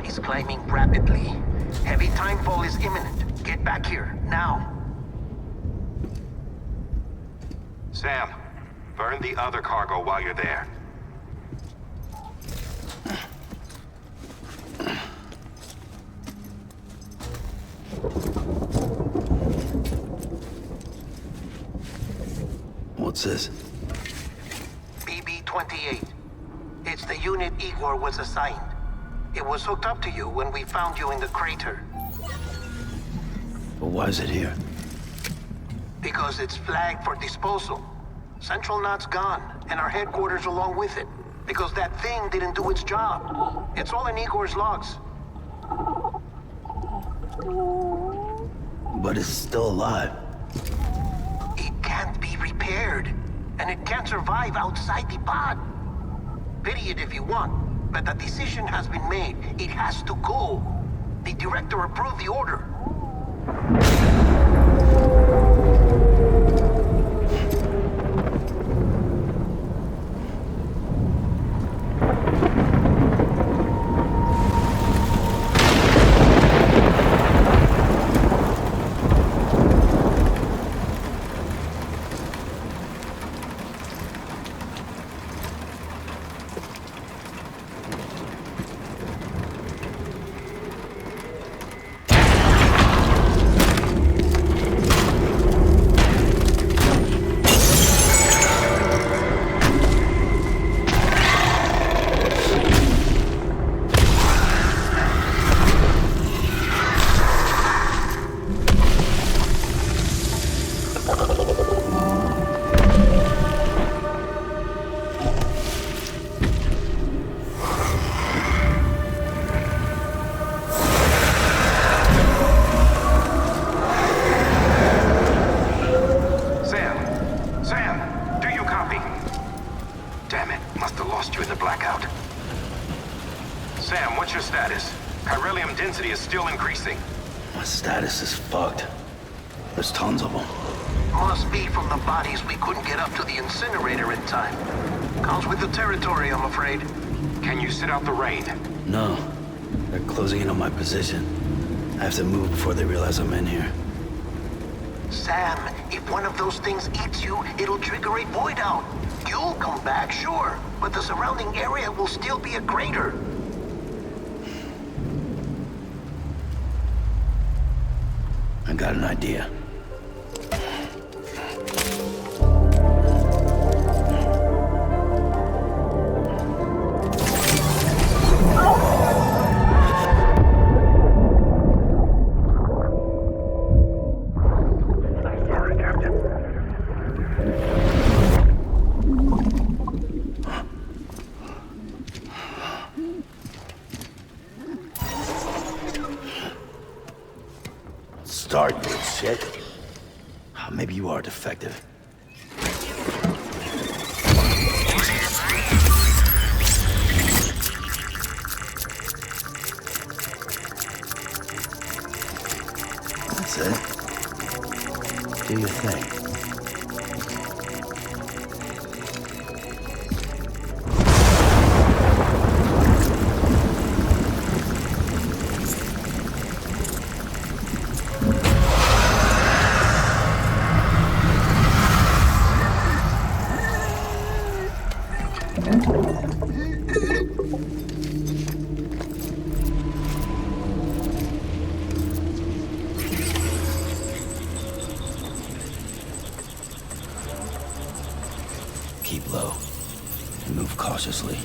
Is climbing rapidly. Heavy timefall is imminent. Get back here, now.
Sam, burn the other cargo while you're there.
What's this?
BB-28. It's the unit Igor was assigned. It was hooked up to you when we found you in the crater.
But why is it here?
Because it's flagged for disposal. Central Knot's gone, and our headquarters along with it. Because that thing didn't do its job. It's all in Igor's logs.
But it's still alive.
It can't be repaired, and it can't survive outside the pod. Pity it if you want. But the decision has been made. It has to go. The director approved the order.
My status is fucked. There's tons of them.
Must be from the bodies we couldn't get up to the incinerator in time. Comes with the territory, I'm afraid.
Can you sit out the rain?
No. They're closing in on my position. I have to move before they realize I'm in here.
Sam, if one of those things eats you, it'll trigger a void out. You'll come back, sure, but the surrounding area will still be a crater.
I got an idea. Start, you shit. Maybe you are defective. That's it. Keep low and move cautiously.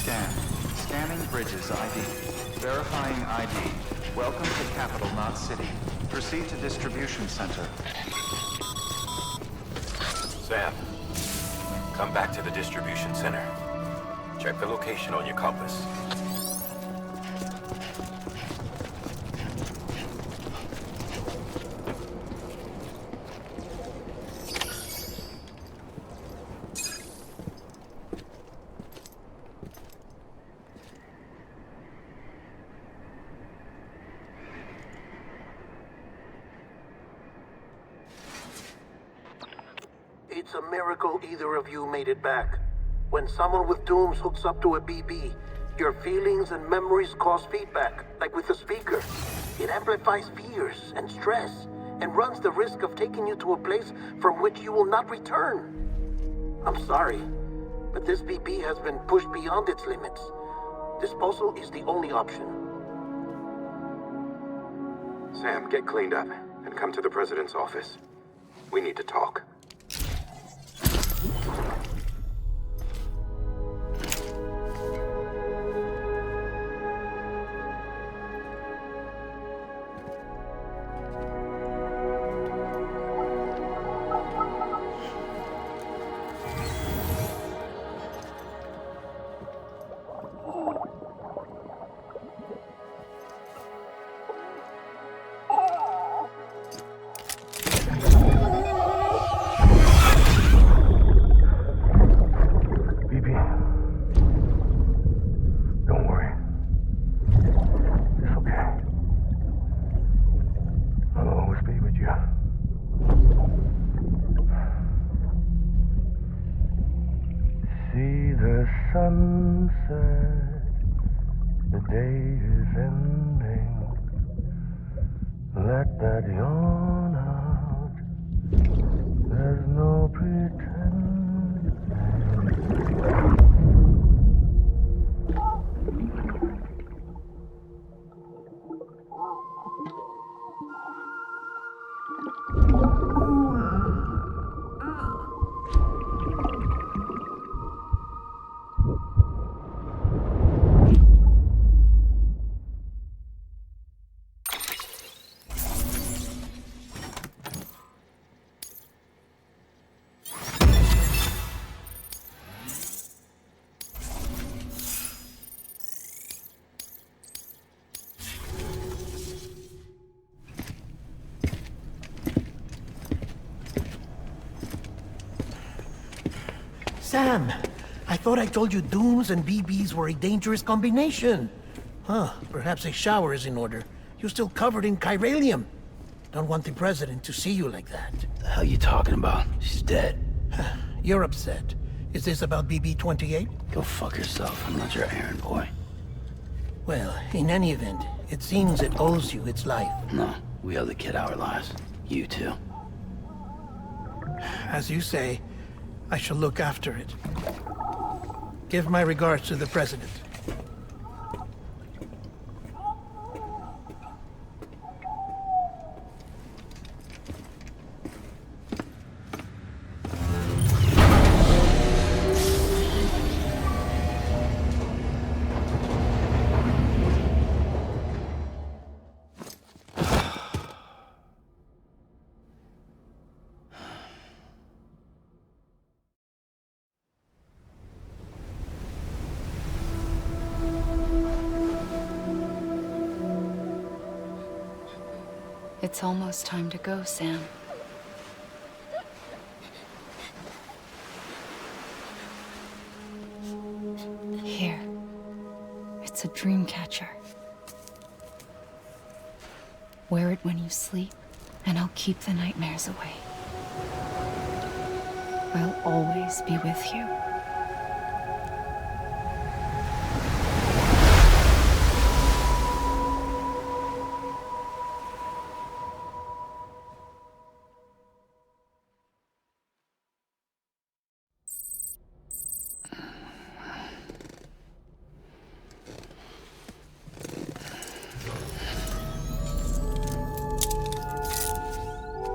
Scan. Scanning Bridges ID. Verifying ID. Welcome to Capital Knot City. Proceed to Distribution Center.
Sam, come back to the distribution center. Check the location on your compass.
It's a miracle either of you made it back. When someone with dooms hooks up to a BB, your feelings and memories cause feedback, like with the speaker. It amplifies fears and stress, and runs the risk of taking you to a place from which you will not return. I'm sorry, but this BB has been pushed beyond its limits. Disposal is the only option.
Sam, get cleaned up and come to the President's office. We need to talk.
Sunset, the day is ending. Let that yawn out. There's no pretending.
Sam, I thought I told you dooms and BBs were a dangerous combination. Huh, perhaps a shower is in order. You're still covered in chiralium. Don't want the President to see you like that.
The hell you talking about? She's dead.
You're upset. Is this about BB-28?
Go fuck yourself. I'm not your errand boy.
Well, in any event, it seems it owes you its life.
No, we owe the kid our lives. You too.
As you say, I shall look after it. Give my regards to the President.
It's almost time to go, Sam. Here. It's a dream catcher. Wear it when you sleep, and I'll keep the nightmares away. I'll always be with you.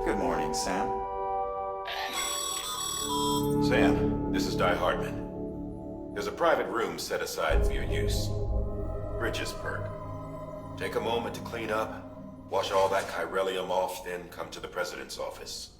Good morning, Sam. Sam, this is Di Hartman. There's a private room set aside for your use. Bridges perk. Take a moment to clean up, wash all that chiralium off, then come to the President's office.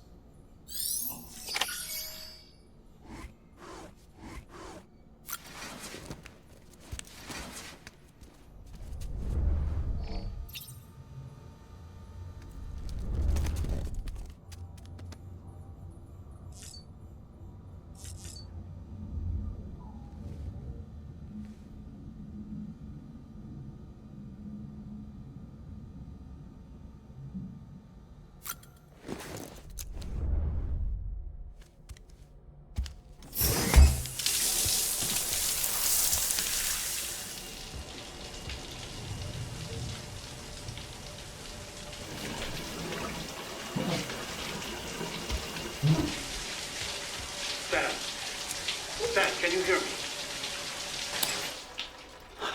Sam, can you hear me?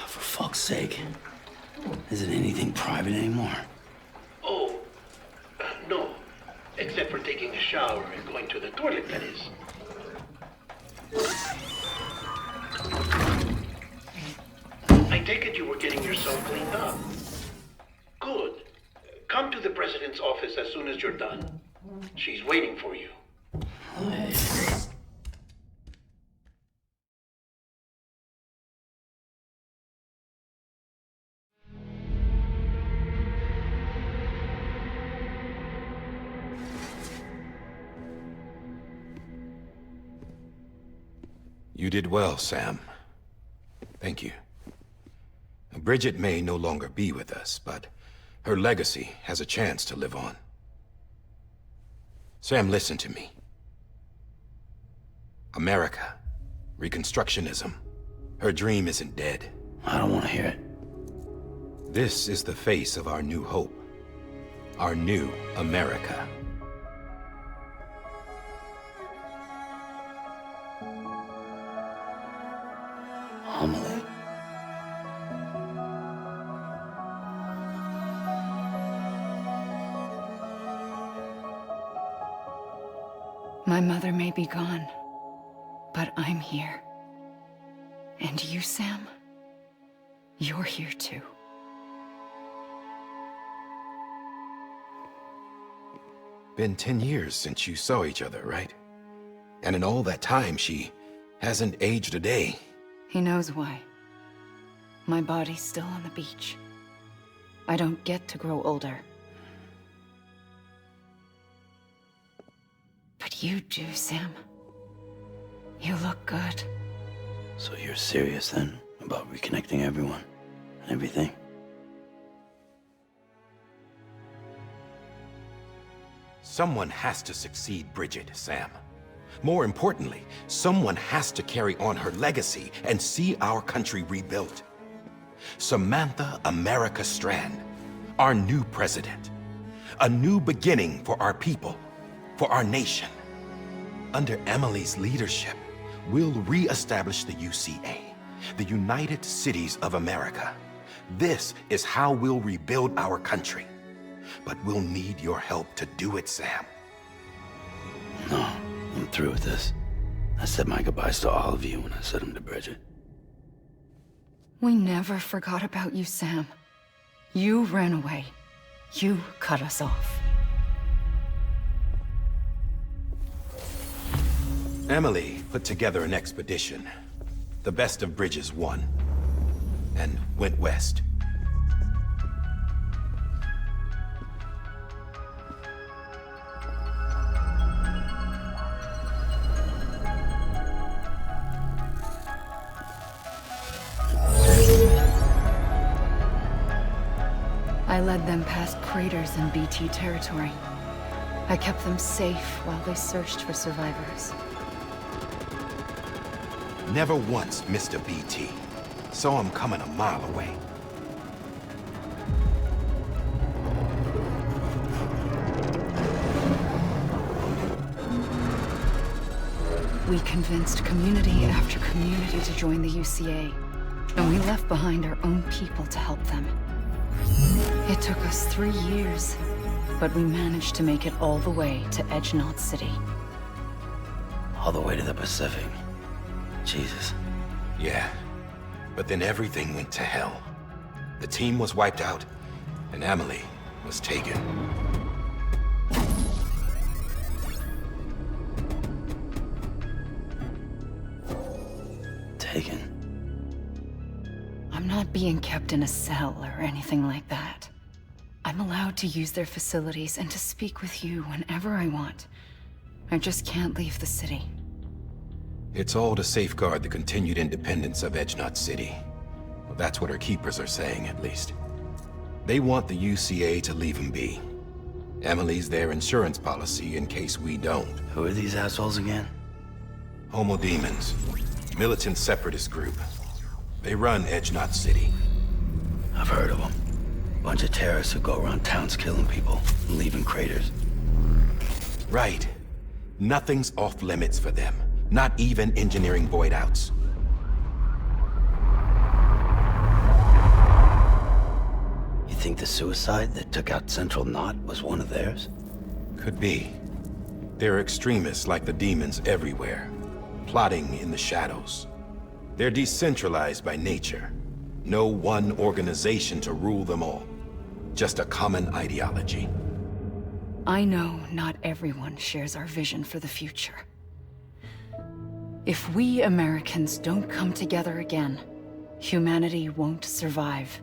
For fuck's sake. Is it anything private anymore?
Oh, no. Except for taking a shower and going to the toilet, that is. I take it you were getting yourself cleaned up. Good. Come to the President's office as soon as you're done. She's waiting for you.
You did well, Sam. Thank you. Bridget may no longer be with us, but her legacy has a chance to live on. Sam, listen to me. America, Reconstructionism, her dream isn't dead.
I don't want to hear it.
This is the face of our new hope. Our new America.
Amelie.
My mother may be gone, but I'm here. And you, Sam, you're here too.
Been 10 years since you saw each other, right? And in all that time, she hasn't aged a day.
He knows why. My body's still on the beach. I don't get to grow older. But you do, Sam. You look good.
So you're serious then about reconnecting everyone and everything?
Someone has to succeed Bridget, Sam. More importantly, someone has to carry on her legacy and see our country rebuilt. Samantha America Strand, our new president. A new beginning for our people, for our nation. Under Emily's leadership, we'll re-establish the UCA, the United Cities of America. This is how we'll rebuild our country. But we'll need your help to do it, Sam.
No, I'm through with this. I said my goodbyes to all of you when I said them to Bridget.
We never forgot about you, Sam. You ran away. You cut us off.
Emily put together an expedition. The best of Bridges won. And went west.
I led them past craters in BT territory. I kept them safe while they searched for survivors.
Never once missed a BT. Saw him coming a mile away.
We convinced community after community to join the UCA, and we left behind our own people to help them. It took us 3 years, but we managed to make it all the way to Edge Knot City.
All the way to the Pacific. Jesus.
Yeah, but then everything went to hell. The team was wiped out, and Amelie was taken.
Taken?
I'm not being kept in a cell or anything like that. I'm allowed to use their facilities and to speak with you whenever I want. I just can't leave the city.
It's all to safeguard the continued independence of Edge-Knot City. Well, that's what our keepers are saying, at least. They want the UCA to leave them be. Emily's their insurance policy in case we don't.
Who are these assholes again?
Homo Demons. Militant separatist group. They run Edge-Knot City.
I've heard of them. Bunch of terrorists who go around towns killing people and leaving craters.
Right. Nothing's off limits for them. Not even engineering void outs.
You think the suicide that took out Central Knot was one of theirs?
Could be. There are extremists like the demons everywhere, plotting in the shadows. They're decentralized by nature. No one organization to rule them all. Just a common ideology.
I know not everyone shares our vision for the future. If we Americans don't come together again, humanity won't survive.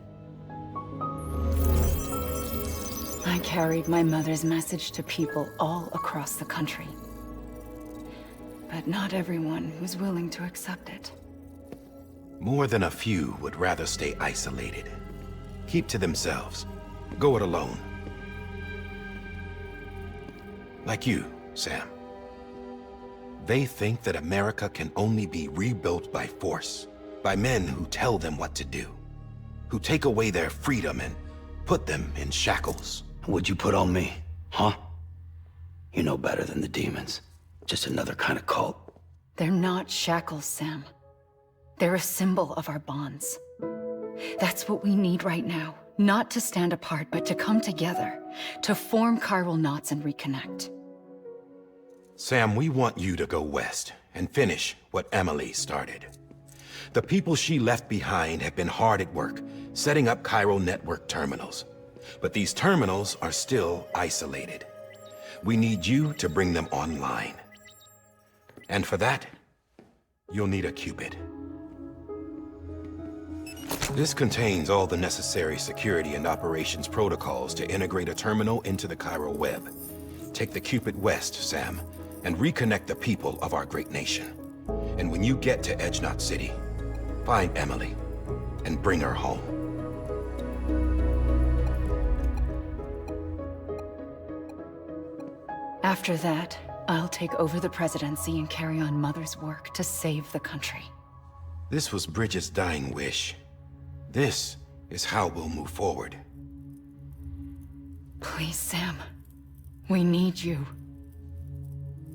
I carried my mother's message to people all across the country. But not everyone was willing to accept it.
More than a few would rather stay isolated. Keep to themselves. Go it alone. Like you, Sam. They think that America can only be rebuilt by force, by men who tell them what to do, who take away their freedom and put them in shackles.
What'd you put on me, huh? You know better than the demons. Just another kind of cult.
They're not shackles, Sam. They're a symbol of our bonds. That's what we need right now. Not to stand apart, but to come together, to form chiral knots and reconnect.
Sam, we want you to go west and finish what Emily started. The people she left behind have been hard at work, setting up chiral network terminals. But these terminals are still isolated. We need you to bring them online. And for that, you'll need a Cupid. This contains all the necessary security and operations protocols to integrate a terminal into the chiral web. Take the Cupid west, Sam, and reconnect the people of our great nation. And when you get to Edge-Knot City, find Emily and bring her home.
After that, I'll take over the presidency and carry on Mother's work to save the country.
This was Bridget's dying wish. This is how we'll move forward.
Please, Sam. We need you.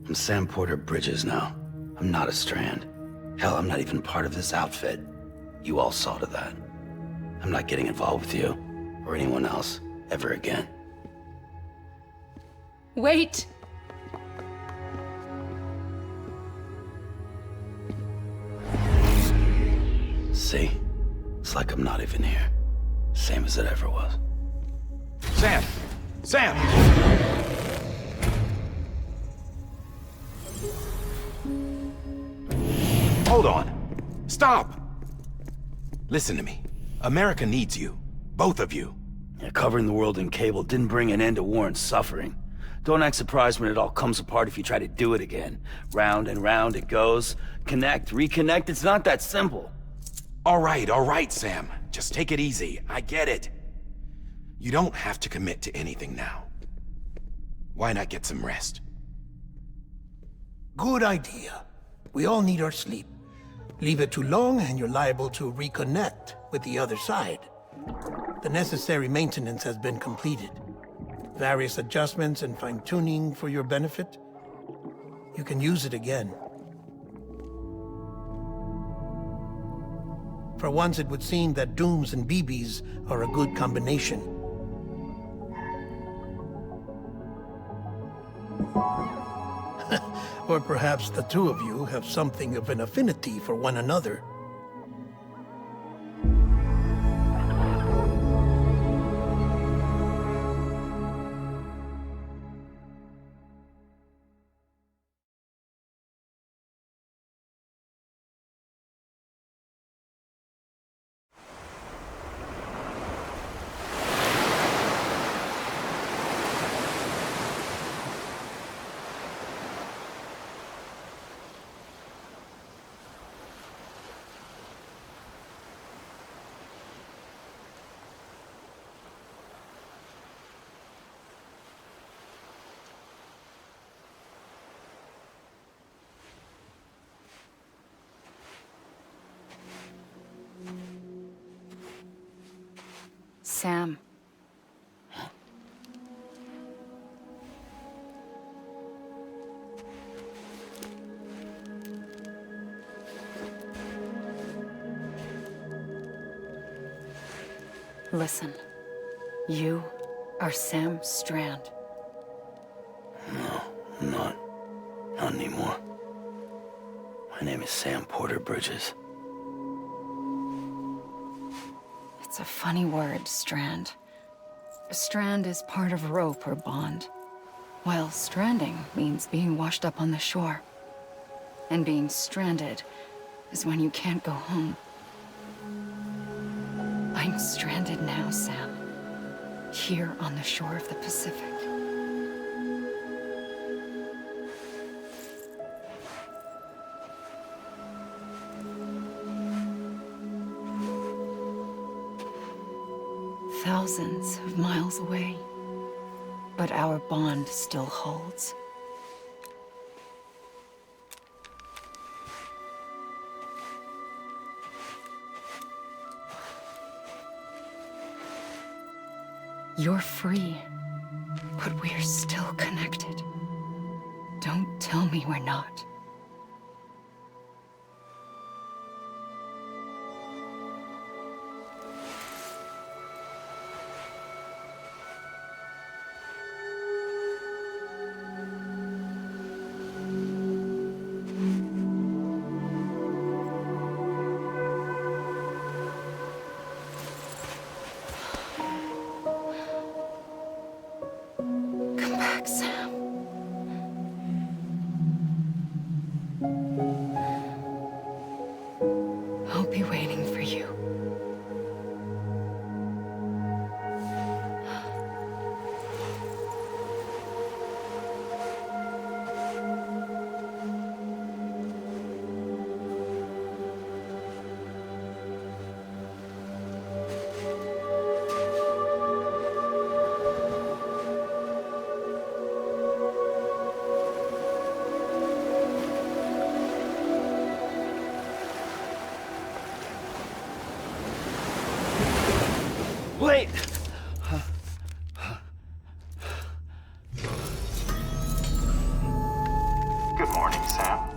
I'm Sam Porter Bridges now. I'm not a Strand. Hell, I'm not even part of this outfit. You all saw to that. I'm not getting involved with you, or anyone else, ever again.
Wait!
See? It's like I'm not even here. Same as it ever was.
Sam! Sam! Hold on. Stop! Listen to me. America needs you. Both of you.
Yeah, covering the world in cable didn't bring an end to war and suffering. Don't act surprised when it all comes apart if you try to do it again. Round and round it goes. Connect, reconnect, it's not that simple.
All right, Sam. Just take it easy. I get it. You don't have to commit to anything now. Why not get some rest?
Good idea. We all need our sleep. Leave it too long and you're liable to reconnect with the other side. The necessary maintenance has been completed. Various adjustments and fine-tuning for your benefit. You can use it again. For once, it would seem that Dooms and BBs are a good combination. Or perhaps the two of you have something of an affinity for one another.
Sam. Listen, you are Sam Strand.
No, I'm not. Not anymore. My name is Sam Porter Bridges.
It's a funny word, Strand. A strand is part of rope or bond, while stranding means being washed up on the shore. And being stranded is when you can't go home. I'm stranded now, Sam. Here on the shore of the Pacific. Thousands of miles away, but our bond still holds. You're free, but we're still connected. Don't tell me we're not. Come back, Sam. I'll be waiting for you.
Wait!
Good morning, Sam.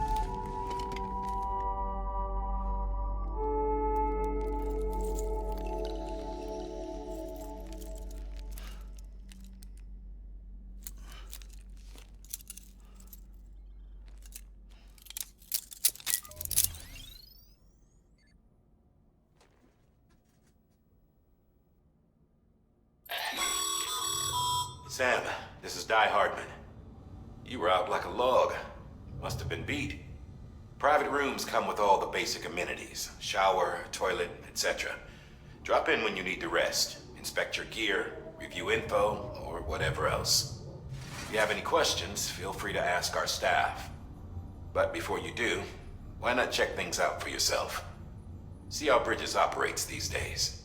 Sam, this is Di Hardman. You were out like a log. Must have been beat. Private rooms come with all the basic amenities. Shower, toilet, etc. Drop in when you need to rest. Inspect your gear, review info, or whatever else. If you have any questions, feel free to ask our staff. But before you do, why not check things out for yourself? See how Bridges operates these days.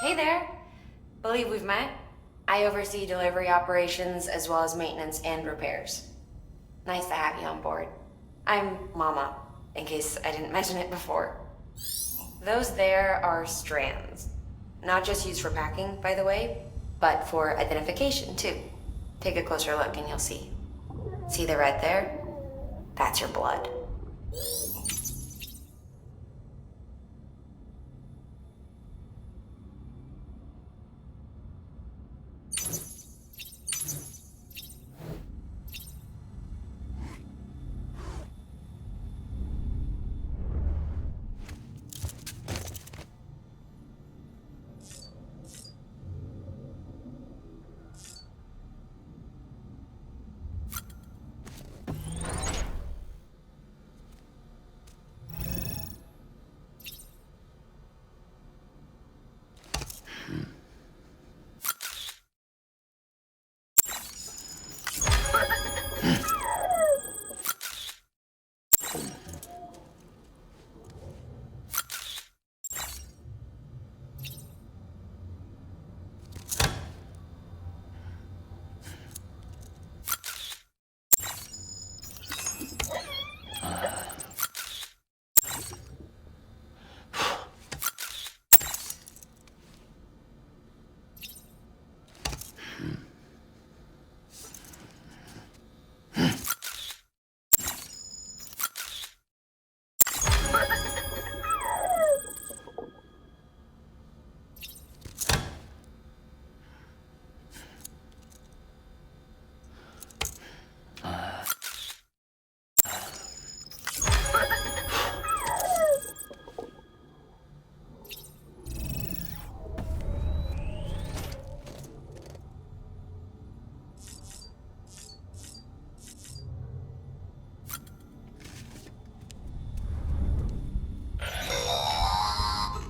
Hey there. Believe we've met. I oversee delivery operations as well as maintenance and repairs. Nice to have you on board. I'm Mama, in case I didn't mention it before. Those there are strands. Not just used for packing, by the way, but for identification too. Take a closer look and you'll see. See the red there? That's your blood.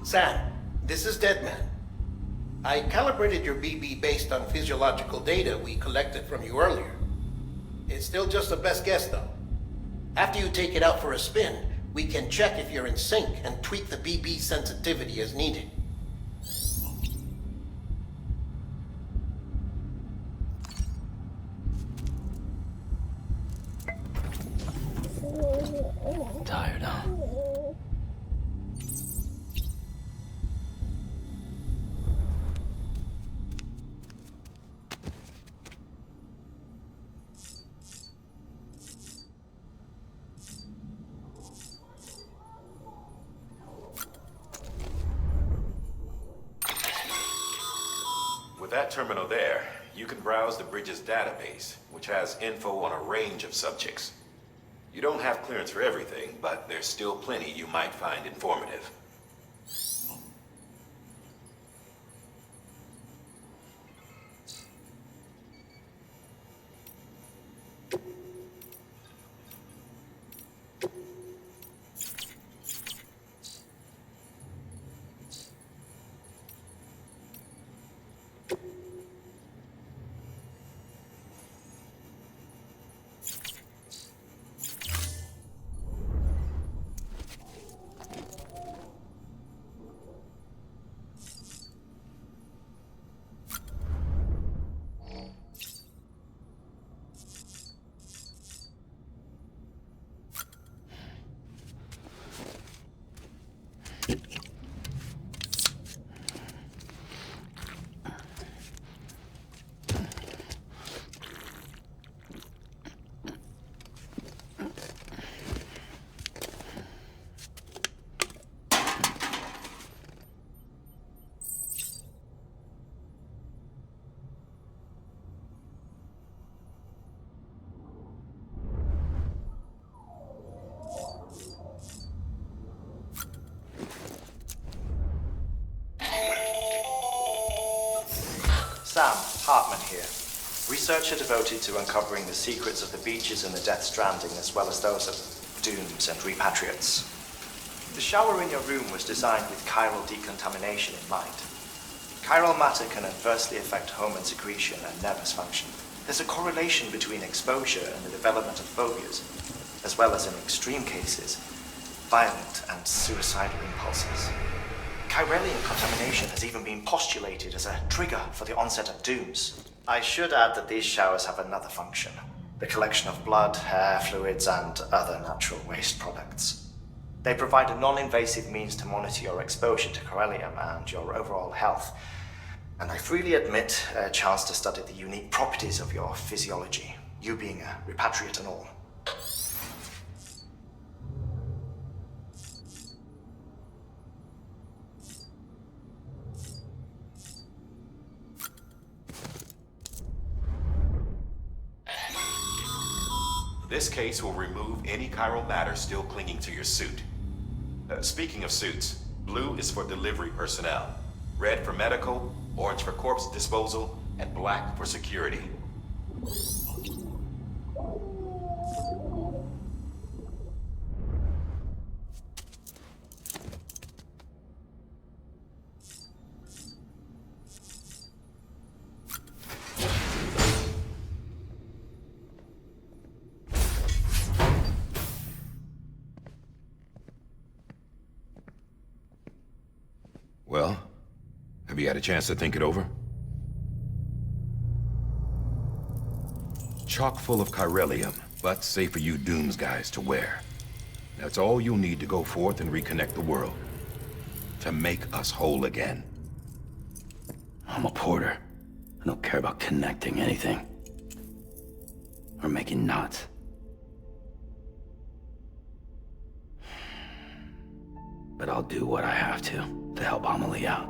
Sam, this is Deadman. I calibrated your BB based on physiological data we collected from you earlier. It's still just a best guess, though. After you take it out for a spin, we can check if you're in sync and tweak the BB sensitivity as needed.
Tired, huh?
With that terminal there, you can browse the bridge's database, which has info on a range of subjects. You don't have clearance for everything, but there's still plenty you might find informative.
Sam, Hartman here. Researcher devoted to uncovering the secrets of the beaches and the Death Stranding, as well as those of dooms and repatriates. The shower in your room was designed with chiral decontamination in mind. Chiral matter can adversely affect hormone secretion and nervous function. There's a correlation between exposure and the development of phobias, as well as in extreme cases, violent and suicidal impulses. Chiralian contamination has even been postulated as a trigger for the onset of dooms. I should add that these showers have another function: the collection of blood, hair, fluids, and other natural waste products. They provide a non-invasive means to monitor your exposure to chiralium and your overall health, and I freely admit a chance to study the unique properties of your physiology, you being a repatriate and all.
This case will remove any chiral matter still clinging to your suit. Speaking of suits, blue is for delivery personnel, red for medical, orange for corpse disposal, and black for security.
Well, have you had a chance to think it over? Chock full of chiralium, but safe for you Dooms guys to wear. That's all you'll need to go forth and reconnect the world. To make us whole again.
I'm a porter. I don't care about connecting anything. Or making knots. But I'll do what I have to help Amelie out.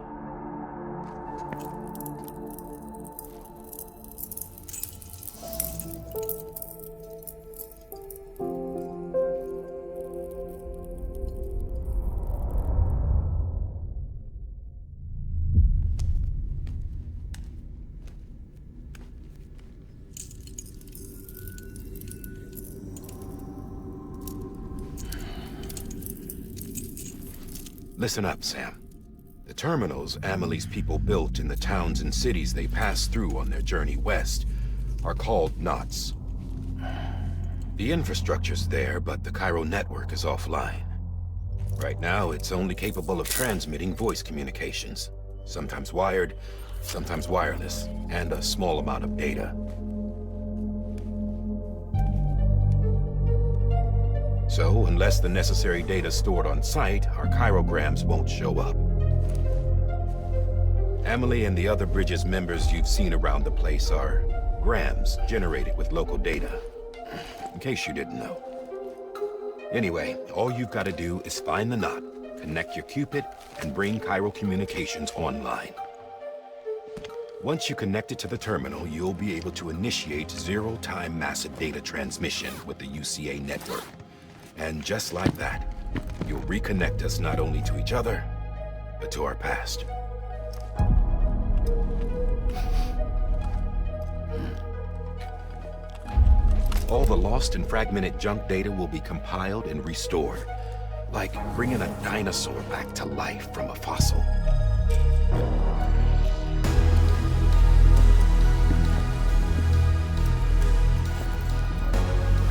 Listen up, Sam. The terminals Amelie's people built in the towns and cities they passed through on their journey west are called knots. The infrastructure's there, but the Cairo network is offline. Right now, it's only capable of transmitting voice communications, sometimes wired, sometimes wireless, and a small amount of data. So, unless the necessary data's stored on site, our chirograms won't show up. Amelie and the other Bridges members you've seen around the place are grams generated with local data, in case you didn't know. Anyway, all you've got to do is find the knot, connect your Cupid, and bring Cairo Communications online. Once you connect it to the terminal, you'll be able to initiate zero-time massive data transmission with the UCA network. And just like that, you'll reconnect us not only to each other, but to our past. All the lost and fragmented junk data will be compiled and restored, like bringing a dinosaur back to life from a fossil.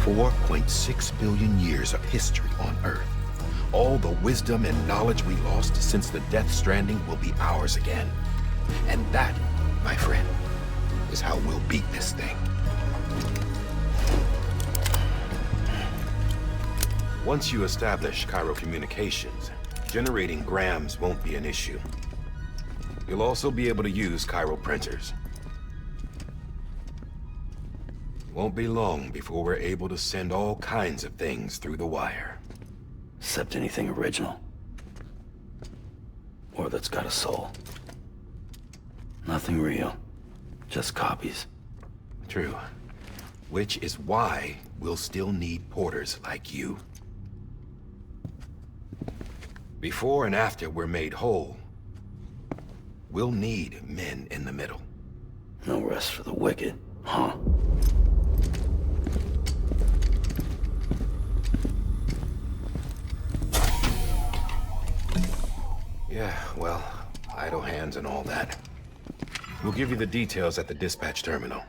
$4.6 billion years of history on Earth. All the wisdom and knowledge we lost since the Death Stranding will be ours again. And that, my friend, is how we'll beat this thing. Once you establish Cairo Communications, generating grams won't be an issue. You'll also be able to use Cairo printers. Won't be long before we're able to send all kinds of things through the wire.
Except anything original. Or that's got a soul. Nothing real. Just copies.
True. Which is why we'll still need porters like you. Before and after we're made whole, we'll need men in the middle.
No rest for the wicked, huh?
Yeah, well, idle hands and all that. We'll give you the details at the dispatch terminal.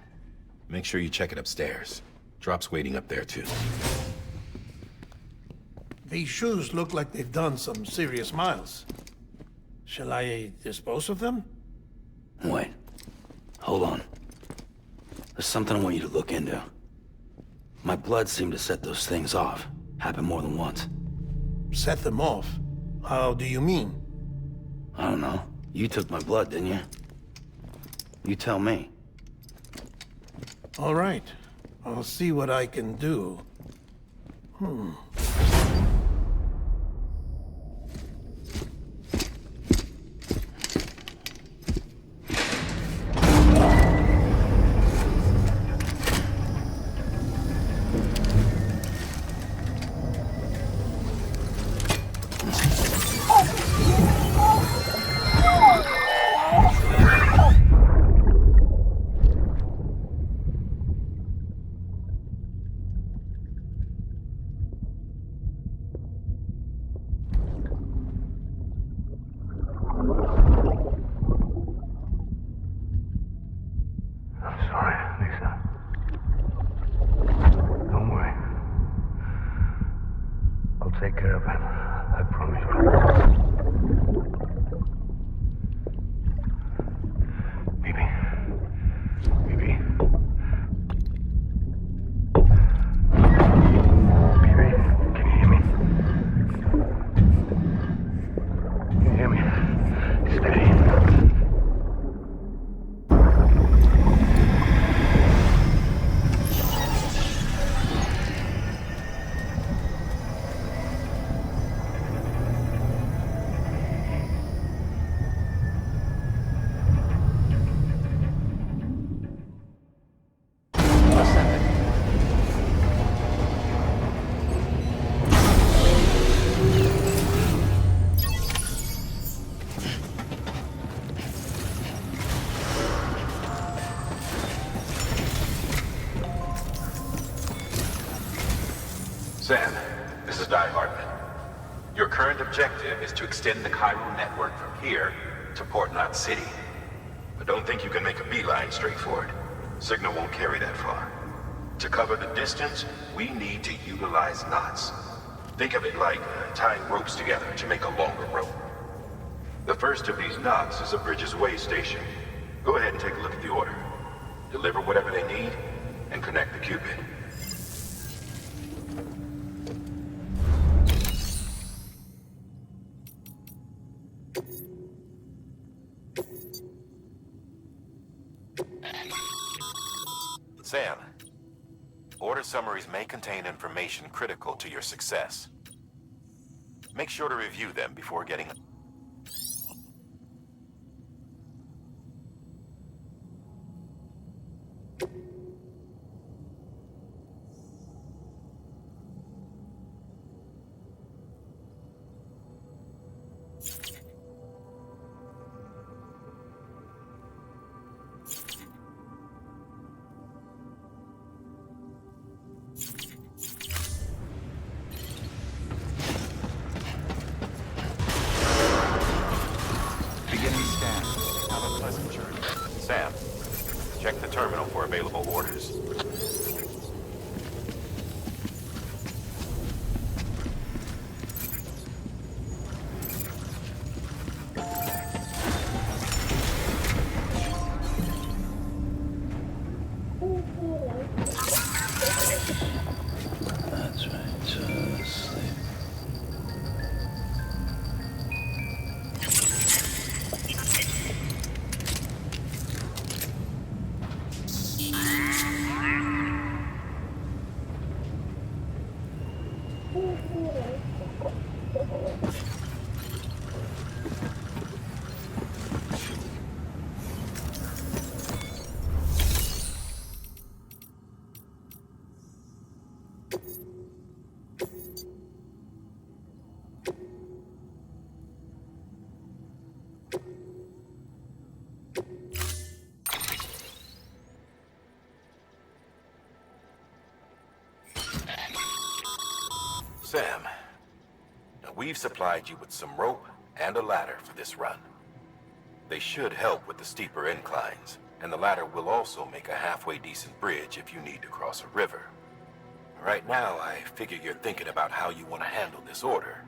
Make sure you check it upstairs. Drop's waiting up there, too.
These shoes look like they've done some serious miles. Shall I dispose of them?
Wait. Hold on. There's something I want you to look into. My blood seemed to set those things off. Happened more than once.
Set them off? How do you mean?
I don't know. You took my blood, didn't you? You tell me.
All right. I'll see what I can do.
Take care of it. I promise you. Baby. Baby. Baby, can you hear me? Can you hear me? Steady.
current objective is to extend the Cairo network from here to Port Knot City. But don't think you can make a beeline straight for it. Signal won't carry that far. To cover the distance, we need to utilize knots. Think of it like tying ropes together to make a longer rope. The first of these knots is a Bridges Way station. Go ahead and take a look at the order. Deliver whatever they need, and connect the Cupid. Sam, order summaries may contain information critical to your success. Make sure to review them before getting... Beginning scan. Have a pleasant journey. Sam, check the terminal for available orders.
That's right, just sleep.
Sam, now we've supplied you with some rope and a ladder for this run. They should help with the steeper inclines, and the ladder will also make a halfway decent bridge if you need to cross a river. Right now, I figure you're thinking about how you want to handle this order.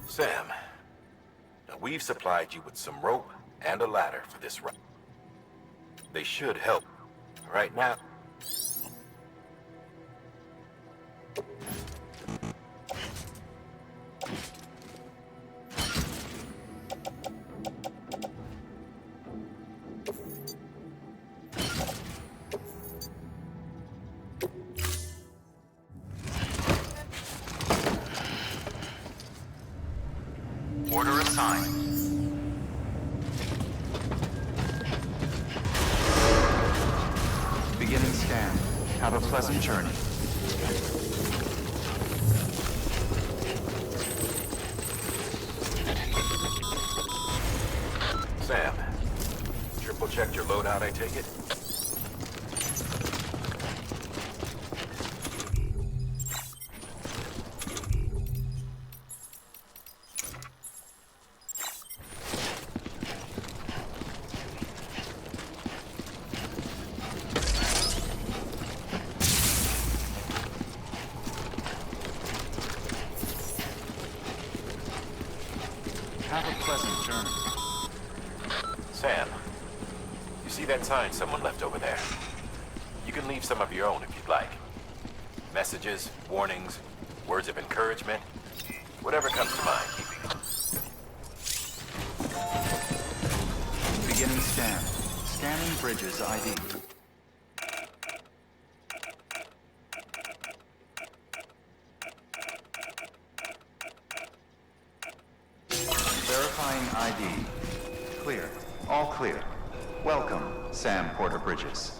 Sam, now we've supplied you with some rope and a ladder for this run. They should help. Right now... Order assigned. Beginning scan. Have a pleasant journey. Sam, triple checked your loadout, I take it?
Have a pleasant journey.
Sam, you see that sign someone left over there? You can leave some of your own if you'd like. Messages, warnings, words of encouragement, whatever comes to mind, keeping them.
Beginning scan. Scanning Bridges ID. Verifying ID. Clear. All clear. Welcome, Sam Porter Bridges.